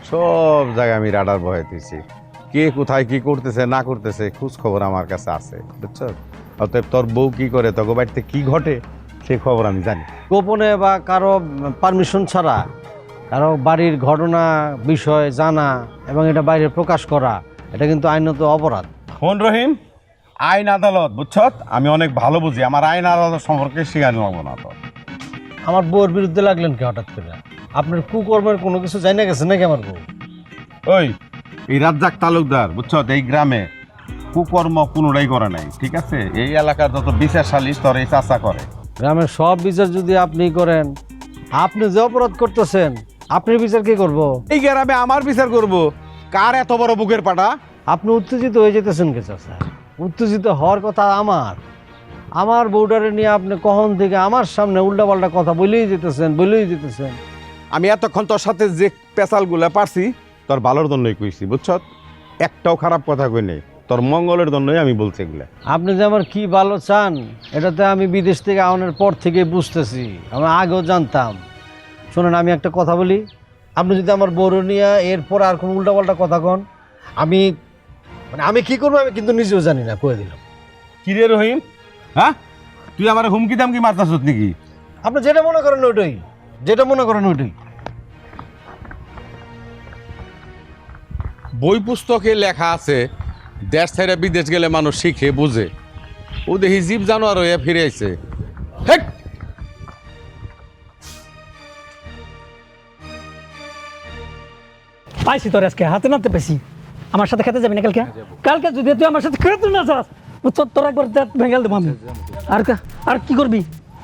সব জায়গায় আমি রাডার বহাই দিয়েছি। কে কোথায় কি করতেছে না করতেছে খোঁজ খবর আমার কাছে আছে, বুঝছো? অতএব তোর বউ কি করে, তোকে বাড়িতে কি ঘটে সেই খবর আমি জানি। গোপনে বা কারো পারমিশন ছাড়া কারো বাড়ির ঘটনা বিষয় জানা এবং এটা বাইরে প্রকাশ করা, এটা কিন্তু আইনত অপরাধ। ফোন রহিম, আইন আদালত, বুঝছো? আমি অনেক ভালো বুঝি, আমার আইন আদালত সম্পর্কে শিখানো হবো না তো। আমার বউর বিরুদ্ধে লাগলেন কি হঠাৎ করে? আপনার কুকর্মের কোনো কিছু জানা গেছে নাকি আমার বউ? ওই এই রাজ্জাক তালুকদার, বুঝছো, এই গ্রামে কুকর্ম কোনোটাই করে নাই, ঠিক আছে? এই এলাকার যত বিচার সালিশ তোর এই চাচা করে। গ্রামের সব বিচার যদি আপনি করেন, আপনি যে অপরাধ করতেছেন, আপনার বিচার কি করব? এই গ্রামে আমার বিচার করব? কার এত বড় বুকের পাটা? আপনি উত্তেজিত হয়ে যেতেছেন কে চাচা? উত্তেজিত হওয়ার কথা আমার বউডারে নিয়ে আপনি কখন থেকে আমার সামনে উল্টাপাল্টা কথা বলেই যেতেছেন। আমি এতক্ষণ তোর সাথে যে পেশালগুলা পারছি তোর ভালোর জন্যই কইছি, বুঝছো? একটাও খারাপ কথা কই নেই, তোর মঙ্গলের জন্যই আমি বলছি এগুলা। আপনি যে আমার কি ভালো চান এটাতে আমি বিদেশ থেকে আনার পর থেকে বুঝতেছি, আমি আগেও জানতাম। শোনেন, আমি একটা কথা বলি, আপনি যদি আমার বড় নিয়ে এরপর আর কোনো উল্টাপাল্টা কথা কন, আমি কি করবো আমি কিন্তু নিজেও জানি না, কয়ে দিলাম। কি রে রহিম, হ্যাঁ? তুই আমার হুমকি দামকি মারতাস নাকি? আপনি যেটা মনে করেন ওইটাই। বই পুস্তকে লেখা আছে দেশ ছেড়ে বিদেশ গেলে মানুষ শিখে বুঝে, ও দেখি জীব জানোয়ার হয়ে ফিরে আইছে। হেট! পাইছি তোর আজকে হাতে নাতে পেয়েছি। আমার সাথে খেতে যাবি না কালকে? কালকে যদি তুই আমার সাথে খেতে না যাস, তোর একবার ভেঙে দেবো আমি। আর কি করবি?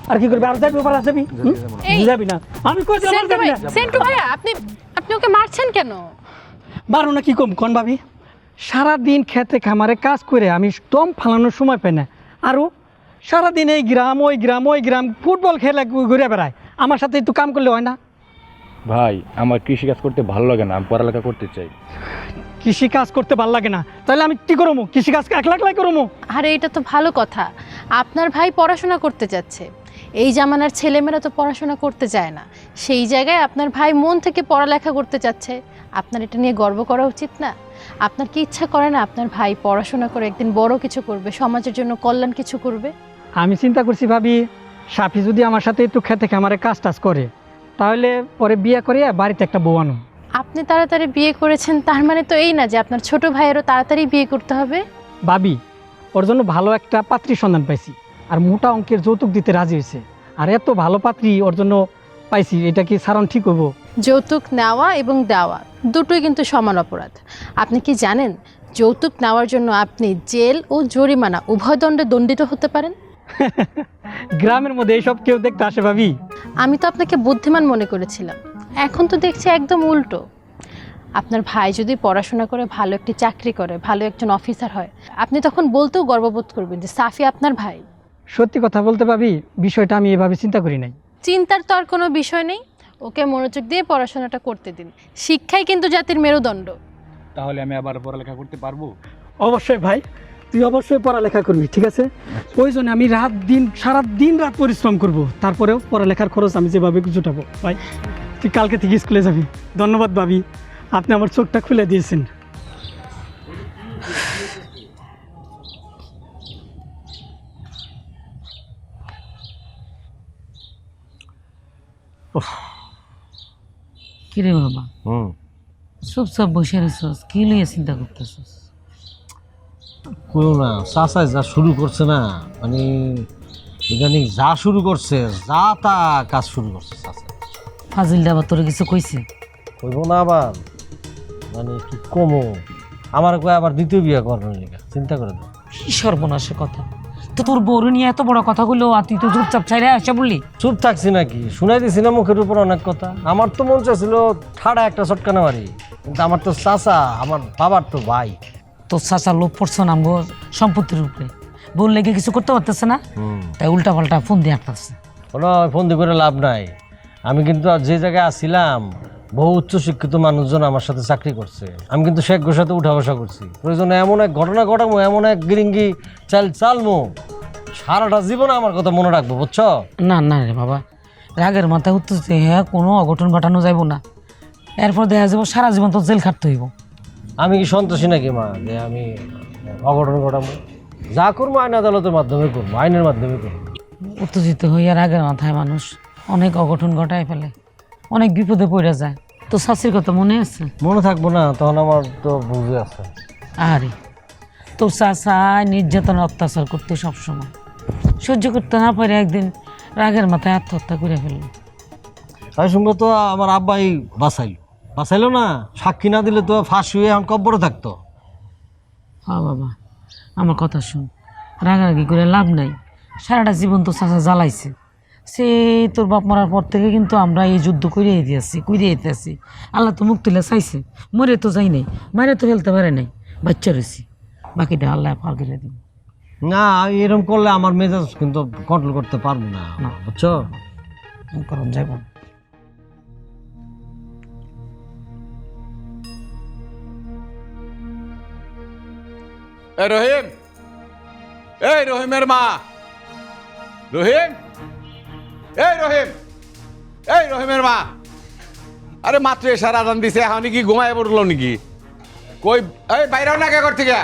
আর যাবি পালা যাবি? যাবি না? আমি কই সেন্টু ভাইয়া, আপনি ওকে মারছেন কেন? বারো না কি কম কোন ভাবি? সারাদিন খেতে খামারে কাজ করে আমি দম ফালানোর সময় পাই না, আরও সারাদিন এই গ্রাম ওই গ্রাম ফুটবল খেলে ঘুরে বেড়ায়। আমার সাথে একটু কাম করলে হয় না? ভাই, আমার কৃষিকাজ করতে ভালো লাগে না, আমি পড়ালেখা করতে চাই। কৃষি কাজ করতে ভালো লাগে না, তাহলে আমি কি করবো? কৃষি কাজ একলা একলাই করবো? আরে এটা তো ভালো কথা, আপনার ভাই পড়াশোনা করতে যাচ্ছে। এই জামানার ছেলেমেয়েরা তো পড়াশোনা করতে চায় না, সেই জায়গায় আপনার ভাই মন থেকে পড়ালেখা করতে চাচ্ছে। আপনার এটা নিয়ে গর্ব করা উচিত না? আপনার কি ইচ্ছা করে না আপনার ভাই পড়াশোনা করে একদিন বড় কিছু করবে, সমাজের জন্য কল্যাণ কিছু করবে? আমি চিন্তা করছি ভাবি, সাফি যদি আমার সাথে একটু খেতে খামারে কাজ টাজ করে, তাহলে পরে বিয়ে করে বাড়িতে একটা বউ আনো। আপনি তাড়াতাড়ি বিয়ে করেছেন, তার মানে তো এই না যে আপনার ছোট ভাইয়েরও তাড়াতাড়ি বিয়ে করতে হবে। ভাবি, ওর জন্য ভালো একটা পাত্রীর সন্ধান পাইছি, আর মোটা অঙ্কের যৌতুক দিতে রাজি হয়েছে। আর এত ভালো পাত্রী ওর জন্য পাইছি, এটা কি সারণ ঠিক হইব? যৌতুক নেওয়া এবং দেওয়া দুটোই কিন্তু সমান অপরাধ। আপনি কি জানেন যৌতুক নেওয়ার জন্য আপনি জেল ও জরিমানা উভয় দণ্ডে দণ্ডিত হতে পারেন? গ্রামের মধ্যে এইসব কেউ দেখতে আসে ভাবি? আমি তো আপনাকে বুদ্ধিমান মনে করেছিলাম, এখন তো দেখছি একদম উল্টো। আপনার ভাই যদি পড়াশোনা করে ভালো একটি চাকরি করে, ভালো একজন অফিসার হয়, আপনি তখন বলতেও গর্ববোধ করবেন যে সাফি আপনার ভাই। সত্যি কথা বলতে ভাবি, বিষয়টা আমি এভাবে চিন্তা করি নাই। চিন্তার তো আর কোনো বিষয় নেই, ওকে মনোযোগ দিয়ে পড়াশোনাটা করতে দিন। শিক্ষাই কিন্তু জাতির মেরুদণ্ড। তাহলে আমি আবার পড়ালেখা করতে পারবো? অবশ্যই ভাই, তুই অবশ্যই পড়ালেখা করবি, ঠিক আছে? ওই জন্য আমি সারা দিন রাত পরিশ্রম করব, তারপরেও পড়ালেখার খরচ আমি যেভাবে জুটাবো। ভাই তুই কালকে থেকে স্কুলে যাবি। ধন্যবাদ ভাবি, আপনি আমার চোখটা খুলে দিয়েছেন। কিরে বাবা, চুপচাপ বসে রয়েছস, কি লইয়া চিন্তা করতেছস? কোনো না, চাচাই যা শুরু করছে না, মানে ইদানিং যা শুরু করছে, যা তা কাজ শুরু করছে চাচা। ফাজিলটা আবার তোরে কিছু কইছে? কইব না আবার, মানে কি কমো, আমার কয় আবার দ্বিতীয় বিয়ে করবেন লিগা, চিন্তা করে দাও। কি সর্বনাশের কথা! তো তোর বউরে নিয়ে এত বড় কথা কইলো, আর তুই তো চুপচাপ ছাইরা আসা বললি? চুপ থাকছি নাকি, শুনাই দিছি না মুখের উপর অনেক কথা। আমার তো মন চাইছিল ঠাড়া একটা চটকানা মারি, কিন্তু আমার তো চাচা, আমার বাবার তো ভাই। তোর চাচা লোভ পড়ছে না আমগো সম্পত্তির উপরে, বউ লেগে কিছু করতে পারতেছে না, তাই উল্টা পাল্টা ফোন দিয়ে আটকাচ্ছে। কোনো ফোন দিয়ে করে লাভ নাই। আমি কিন্তু আর যে জায়গায় আসছিলাম, বহু উচ্চশিক্ষিত মানুষজন আমার সাথে চাকরি করছে, আমি কিন্তু শেখর সাথে উঠা বসা করছি। প্রয়োজনে এমন এক ঘটনা ঘটামো, এমন এক গিরিঙ্গি চালমো, সারাটা জীবন আমার কথা মনে রাখবো, বুঝছো? না না রে বাবা, রাগের মাথায় উঠতেছে, হ্যাঁ কোনো অঘটন ঘটানো যাইব না, এরপর দেখা যাবো সারা জীবন তো জেল খাটতে হইব। আমি কি সন্ত্রাসী নাকি মা যে আমি অঘটন ঘটাবো? যা করবো আইন আদালতের মাধ্যমে করবো, আইনের মাধ্যমে করবো। উত্তেজিত হইয়া রাগের মাথায় মানুষ অনেক অঘটন ঘটায় ফেলে, অনেক বিপদে পড়ে যায়। তো শাশির কথা মনে আছে? মনে থাকবো না, তখন আমার তো বুঝে আছে। আরে তোর চাচা নির্যাতন অত্যাচার করতো সবসময়, সহ্য করতে না পারে একদিন রাগের মাথায় আত্মহত্যা করে ফেললো। তাই সঙ্গে তো আমার আব্বাই বাঁচাইলো না, সাক্ষী না দিলে তো ফাঁসি হয়ে এখন কব্বরে থাকতো। হ্যাঁ বাবা, আমার কথা শুন, রাগারাগি করে লাভ নাই, সারাটা জীবন তো চাচা জ্বালাইছে। সে তোর বাপ মরার পর থেকে কিন্তু আমরা এই যুদ্ধ করিয়ে দিতেছি। আল্লাহ তো মুখ তুলে চাইছে, মরে তো যাই নাই, মারে তো ফেলতে পারে নাই, বাচ্চা রয়েছি, বাকিটা আল্লাহ পার করে দিব। না এরকম করলে আমার মেজাজ কিন্তু কন্ট্রোল করতে পারবো না, বুঝছো? করুন যাইব। এই রহিম, এই রহিমের মা, রহিম, এই রহিম, এই রহিমের মা। আরে মাত্র এসে আজান দিছে, এখন কি ঘুমায় পড়লো নাকি? কই এই বাইরেও না কে করতে গিয়া?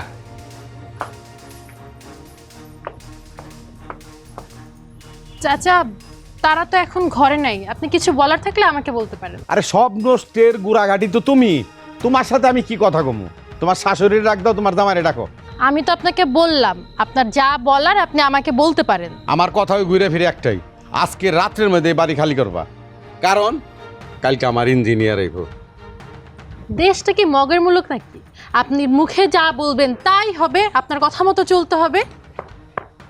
চাচা, তারা তো এখন ঘরে নাই, আপনি কিছু বলার থাকলে আমাকে বলতে পারেন। আরে সব নষ্টের গুড়াগাটি তো তুমি, তোমার সাথে আমি কি কথা কমু? তোমার শাশুড়ির ডাক দাও, তোমার জামাইরে ডাকো। আমি তো আপনাকে বললাম, আপনার যা বলার আপনি আমাকে বলতে পারেন। আমার কথা ওই ঘুরে ফিরে একটাই, আজকে রাত্রের মধ্যে এই বাড়ি খালি করবা, কারণ কালকে আমার ইঞ্জিনিয়ার আইব। দেশটা কি মগের মুলুক নাকি? আপনি মুখে যা বলবেন তাই হবে, আপনার কথা মতো চলতে হবে।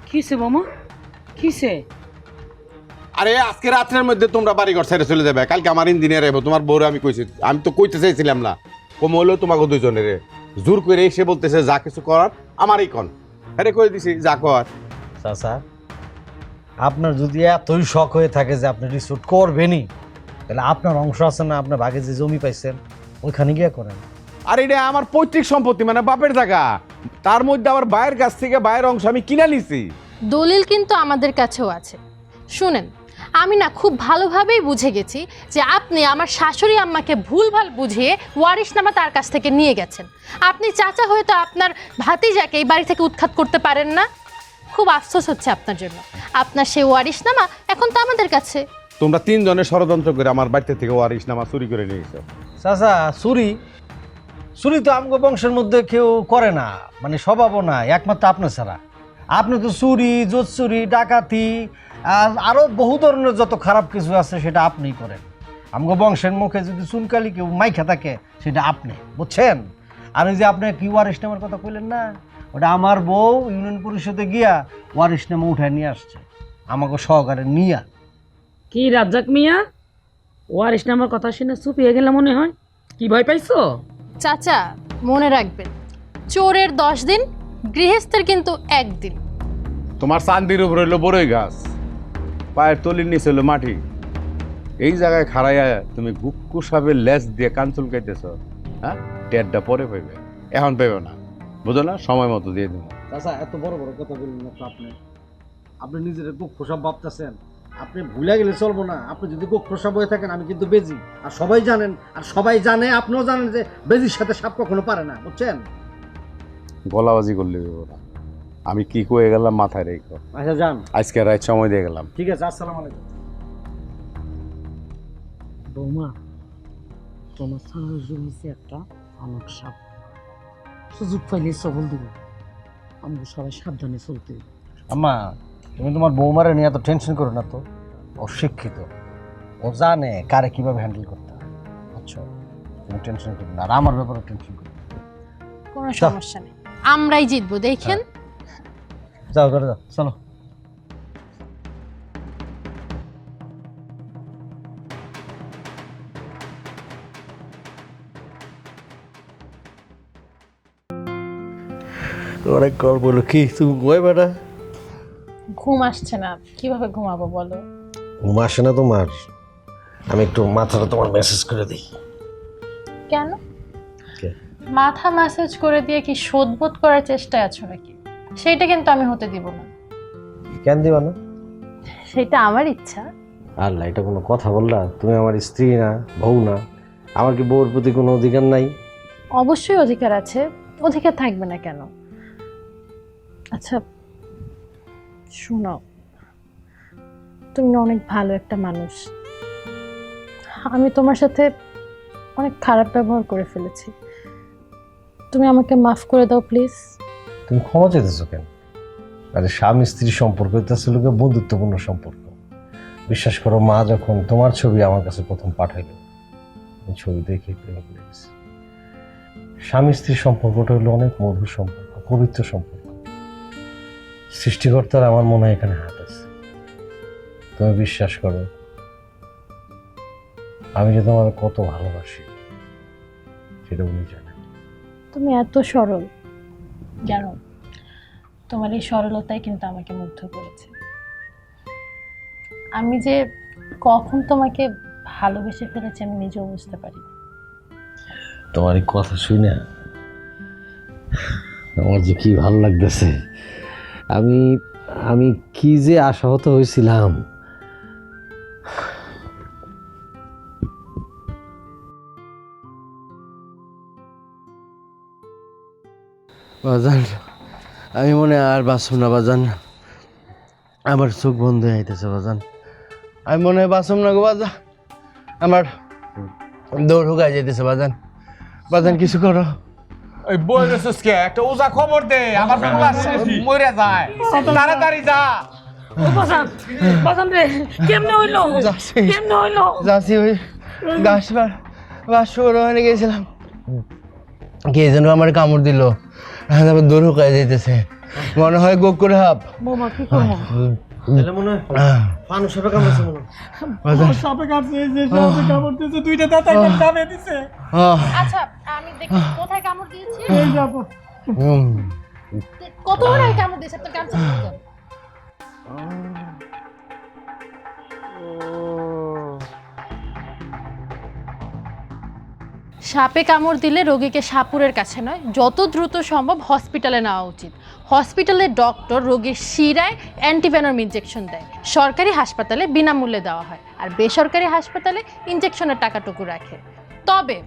কিসে মামা, কিসে? আরে আজকে রাত্রের মধ্যে তোমরা বাড়ি ঘর ছেড়ে চলে যাবে, কালকে আমার ইঞ্জিনিয়ার আইব। তোমার বউরে আমি কইছি, আমি তো কইতে চাইছিলাম না, কম হলেও তোমাকে দুজনের জোর করে এসে বলতেছে যা কিছু করার আমারই কন। আরে কই দিছি যা কর। চাচা, আপনার যদি এতই শখ হয়ে থাকে যে আপনি রিসোর্ট করবেনই, তাহলে আপনার অংশ আছে না, আপনার ভাগে যে জমি পাইছেন ওইখানে গিয়ে করেন। আর এটা আমার পৈতৃক সম্পত্তি, মানে বাপের জায়গা। তার মধ্যে আমার ভাইয়ের কাছ থেকে ভাইয়ের অংশ আমি কিনে নিছি। দলিল কিন্তু আমাদের কাছেও আছে। শুনেন, আমি না খুব ভালোভাবেই বুঝে গেছি যে আপনি আমার শাশুড়ি আম্মাকে ভুলভাল বুঝিয়ে ওয়ারিশনামা তার কাছ থেকে নিয়ে গেছেন। আপনি চাচা হয়তো আপনার ভাতিজাকে এই বাড়ি থেকে উৎখাত করতে পারেন না। খুব আফসোস হচ্ছে আপনার জন্য। আপনার সেই ওয়ারিশনামা এখন তো আমাদের কাছে। তোমরা 3 জনে ষড়যন্ত্র করে আমার বাড়িতে থেকে ওয়ারিশনামা চুরি করে নিয়েছো। চাচা, চুরি চুরি তো আমগো বংশের মধ্যে কেউ করে না, মানে স্বভাবও না, একমাত্র আপনার ছাড়া। আপনি তো চুরি, জোর চুরি, ডাকাতি আর আরও বহু ধরনের যত খারাপ কিছু আছে সেটা আপনিই করেন। আমগো বংশের মুখে যদি চুনকালি কেউ মাইখা থাকে সেটা আপনি, বুঝছেন? আর ওই যে আপনি কি ওয়ারিশনামার কথা কইলেন না, ওটা আমার বউ ইউনিয়ন পরিষদে গিয়া ওয়ারিশনামা উঠায় নিয়ে আসছে আমাকে সহকারে নিয়া। কি রাজ্জাক মিয়া, ওয়ারিশনামার কথা শুনে চুপিয়ে গেলে মনে হয়? কি ভয় পাইছো? চাচা, মনে রাখবেন, চোরের 10 দিন, গৃহস্থের কিন্তু 1 দিন। তোমার চান্দির উপর হইলো বড়ই গাছ, পায়ের তলির নিচে হলো মাটি। এই জায়গায় খাড়াইয়া তুমি গুক্কু সাপের লেজ দিয়ে কান চুলকাইতেছ। হ্যাঁ, টেরটা পরে পাইবে, এখন পাইবে না, বুঝো না? সময় মতো দিয়ে দেবো। চাচা, এত বড় বড় কথা বললেন না তো আপনি। আপনি নিজের গোপ প্রসাব ভাবতেছেন। আপনি ভুলে গেলে চলবো না। আপনি যদি গোপ প্রসাব হয়ে থাকেন, আমি কিন্তু বেজি। আর সবাই জানেন, আর সবাই জানে, আপনিও জানেন যে বেজির সাথে সাপ কখনো পারে না, বুঝছেন? গলাবাজি করলে দেবো না। আমি কি কয়ে গেলাম মাথায় রেখো। আচ্ছা যান, আজকে রাত সময় দিয়ে গেলাম। ঠিক আছে, আসসালামু আলাইকুম। বৌমা, তোমার সাহস জমেছে একটা অনেক সাপ। সুযোগ পাইলে সবল দিব। আমাকে সবাই সাবধানে চলতে হবে। আম্মা, তুমি তোমার বৌমারে নিয়ে এত টেনশন করো না তো। ও শিক্ষিত, ও জানে কারে কিভাবে হ্যান্ডেল করতে হয়, বুঝছো? তুমি টেনশন করো না, আর আমার ব্যাপারে টেনশন করো না। কোনো সমস্যা নেই, আমরাই জিতবো, দেখেন। যাও করে যাও, চলো। অনেক কল বলো, কি তুমি ঘুমাই বেটা? ঘুম আসছে না, কিভাবে ঘুমাবো বলো? ঘুম আসে না তোমার? আমি একটু মাথাটা তোমার মেসেজ করে দিই। কেন? কে? মাথা ম্যাসেজ করে দিয়ে কি শোধবোধ করার চেষ্টায় আছো নাকি? সেইটা কিন্তু আমি হতে দিব না। কেন দিবা না? সেটা আমার ইচ্ছা। আল্লাহ, এটা কোনো কথা বললা? তুমি আমার স্ত্রী না, বউ না? আমার কি বউর প্রতি কোনো অধিকার নাই? অবশ্যই অধিকার আছে, অধিকার থাকবে না কেন? আচ্ছা শোনো, তুমি না অনেক ভালো একটা মানুষ। আমি তোমার সাথে অনেক খারাপ ব্যবহার করে ফেলেছি, তুমি আমাকে মাফ করে দাও প্লিজ। তুমি ক্ষমা চাইতেছো কেন? আরে স্বামী স্ত্রীর সম্পর্ক এটা ছিল বন্ধুত্বপূর্ণ সম্পর্ক। বিশ্বাস করো, মা যখন তোমার ছবি আমার কাছে প্রথম পাঠাইল, আমি ছবি দেখে প্রেমে পড়ে গেছি। স্বামী স্ত্রীর সম্পর্কটা হলো অনেক মধুর সম্পর্ক, পবিত্র সম্পর্ক। সৃষ্টিকর্তার আমার মনে হয় এখানে হাত আছে। তুমি বিশ্বাস করো, আমি যে তোমার কত ভালোবাসি সেটা উনি জানেন। তুমি এত সরল, জানো তোমার এই সরলতাই কিন্তু আমাকে মুগ্ধ করেছে। আমি যে কখন তোমাকে ভালোবেসে ফেলেছি আমি নিজেও বুঝতে পারি। তোমার এই কথা শুনে আমার যে কি ভালো লাগতেছে। আমি আমি কি যে আশাহত হয়েছিলাম। বাজান, আমি মনে আর বাঁচব না বাজান। আমার চোখ বন্ধ হয়ে যাইতেছে বাজান। আমি মনে হয় বাঁচব না গো বাজান। আমার দৌড় হুকাই যাইতেছে বাজান। বাজান কিছু করো। ওই বই রেসুস কে একটা ওজা খবর দে, আমার পোলা মরে যায়, তাড়াতাড়ি যা। বাজান, বাজান রে, কেমনে হইলো? যাচ্ছি কেমনে হইলো? যাচ্ছি ওই গাছ ওখানে গেছিলাম, কে যেন আমার কামড় দিল। তারপর দৌড় হুকাই যাইতেছে, মনে হয় গোকুর হাপ। বৌমা কি করবো? সাপে কাটছে, এই যে সাপে কামড় দিয়েছে, 2টা দাঁত একদম দামে দিছে। আচ্ছা আমি দেখি কোথায় কামড় দিয়েছি। এই যাবো। কতবার আগে কামড় দিয়েছে আপনার কামড় দিয়েছে? সাপে কামড় দিলে রোগীকে সাপুরের কাছে নয়, যত দ্রুত সম্ভব হসপিটালে নেওয়া উচিত। হসপিটালের ডক্টর রোগীর শিরায় অ্যান্টিভেনম ইনজেকশন দেয়। সরকারি হাসপাতালে বিনামূল্যে দেওয়া হয়, আর বেসরকারি হাসপাতালে ইনজেকশনের টাকাটুকু রাখে। তবে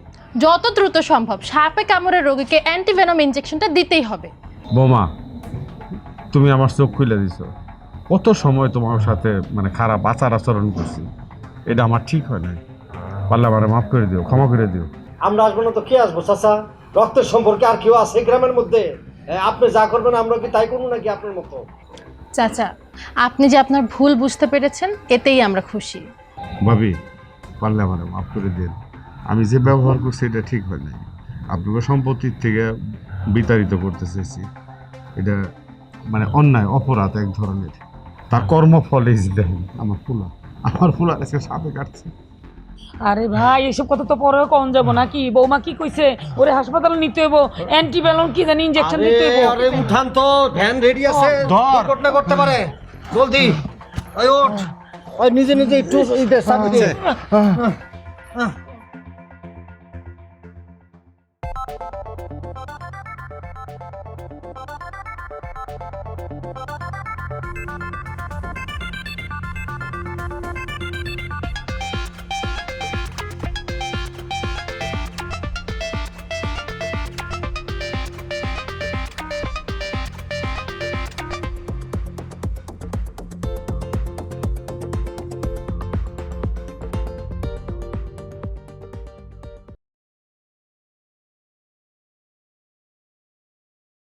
যত দ্রুত সম্ভব সাপে কামড়ের রোগীকে অ্যান্টিভেনম ইনজেকশনটা দিতেই হবে। বোমা, তুমি আমার চোখ খুলে দিছো। কত সময় তোমার সাথে মানে খারাপ আচার আচরণ করছি, এটা আমার ঠিক হয় নাই। পারলে আমার মাফ করে দিও, ক্ষমা করে দিও। আমরা আসবো না তো কে আসবো চাচা? রক্তের সম্পর্কে আর কেউ আছে গ্রামের মধ্যে? আপনি যা করবেন আমরা কি তাই করবো নাকি আপনার মতো? চাচা, আপনি যে আপনার ভুল বুঝতে পেরেছেন এতেই আমরা খুশি। ভাবি, পারলে আমার মাফ করে দিন। আমি যে ব্যবহার করছি এটা ঠিক হয় নাই। আপনাকে সম্পত্তির থেকে বিতাড়িত করতে চেয়েছি, এটা মানে অন্যায়, অপরাধ এক ধরনের। তার কর্মফল এই যে দেখেন, আমার ফুলা আজকে সাপে কাটছে। আরে ভাই এসব কথা তো পরে কোন যাব নাকি? বৌমা কি কইছে? ওরে হাসপাতালে নিতে হইব, অ্যান্টিভেনম কি জানি ইনজেকশন দিতে হইব। আরে উঠান তো, ভ্যান রেডি আছে, ধর। কি করতে পারে জলদি। ওই ওঠ, ওই নিজে নিজে একটু চাপ দে।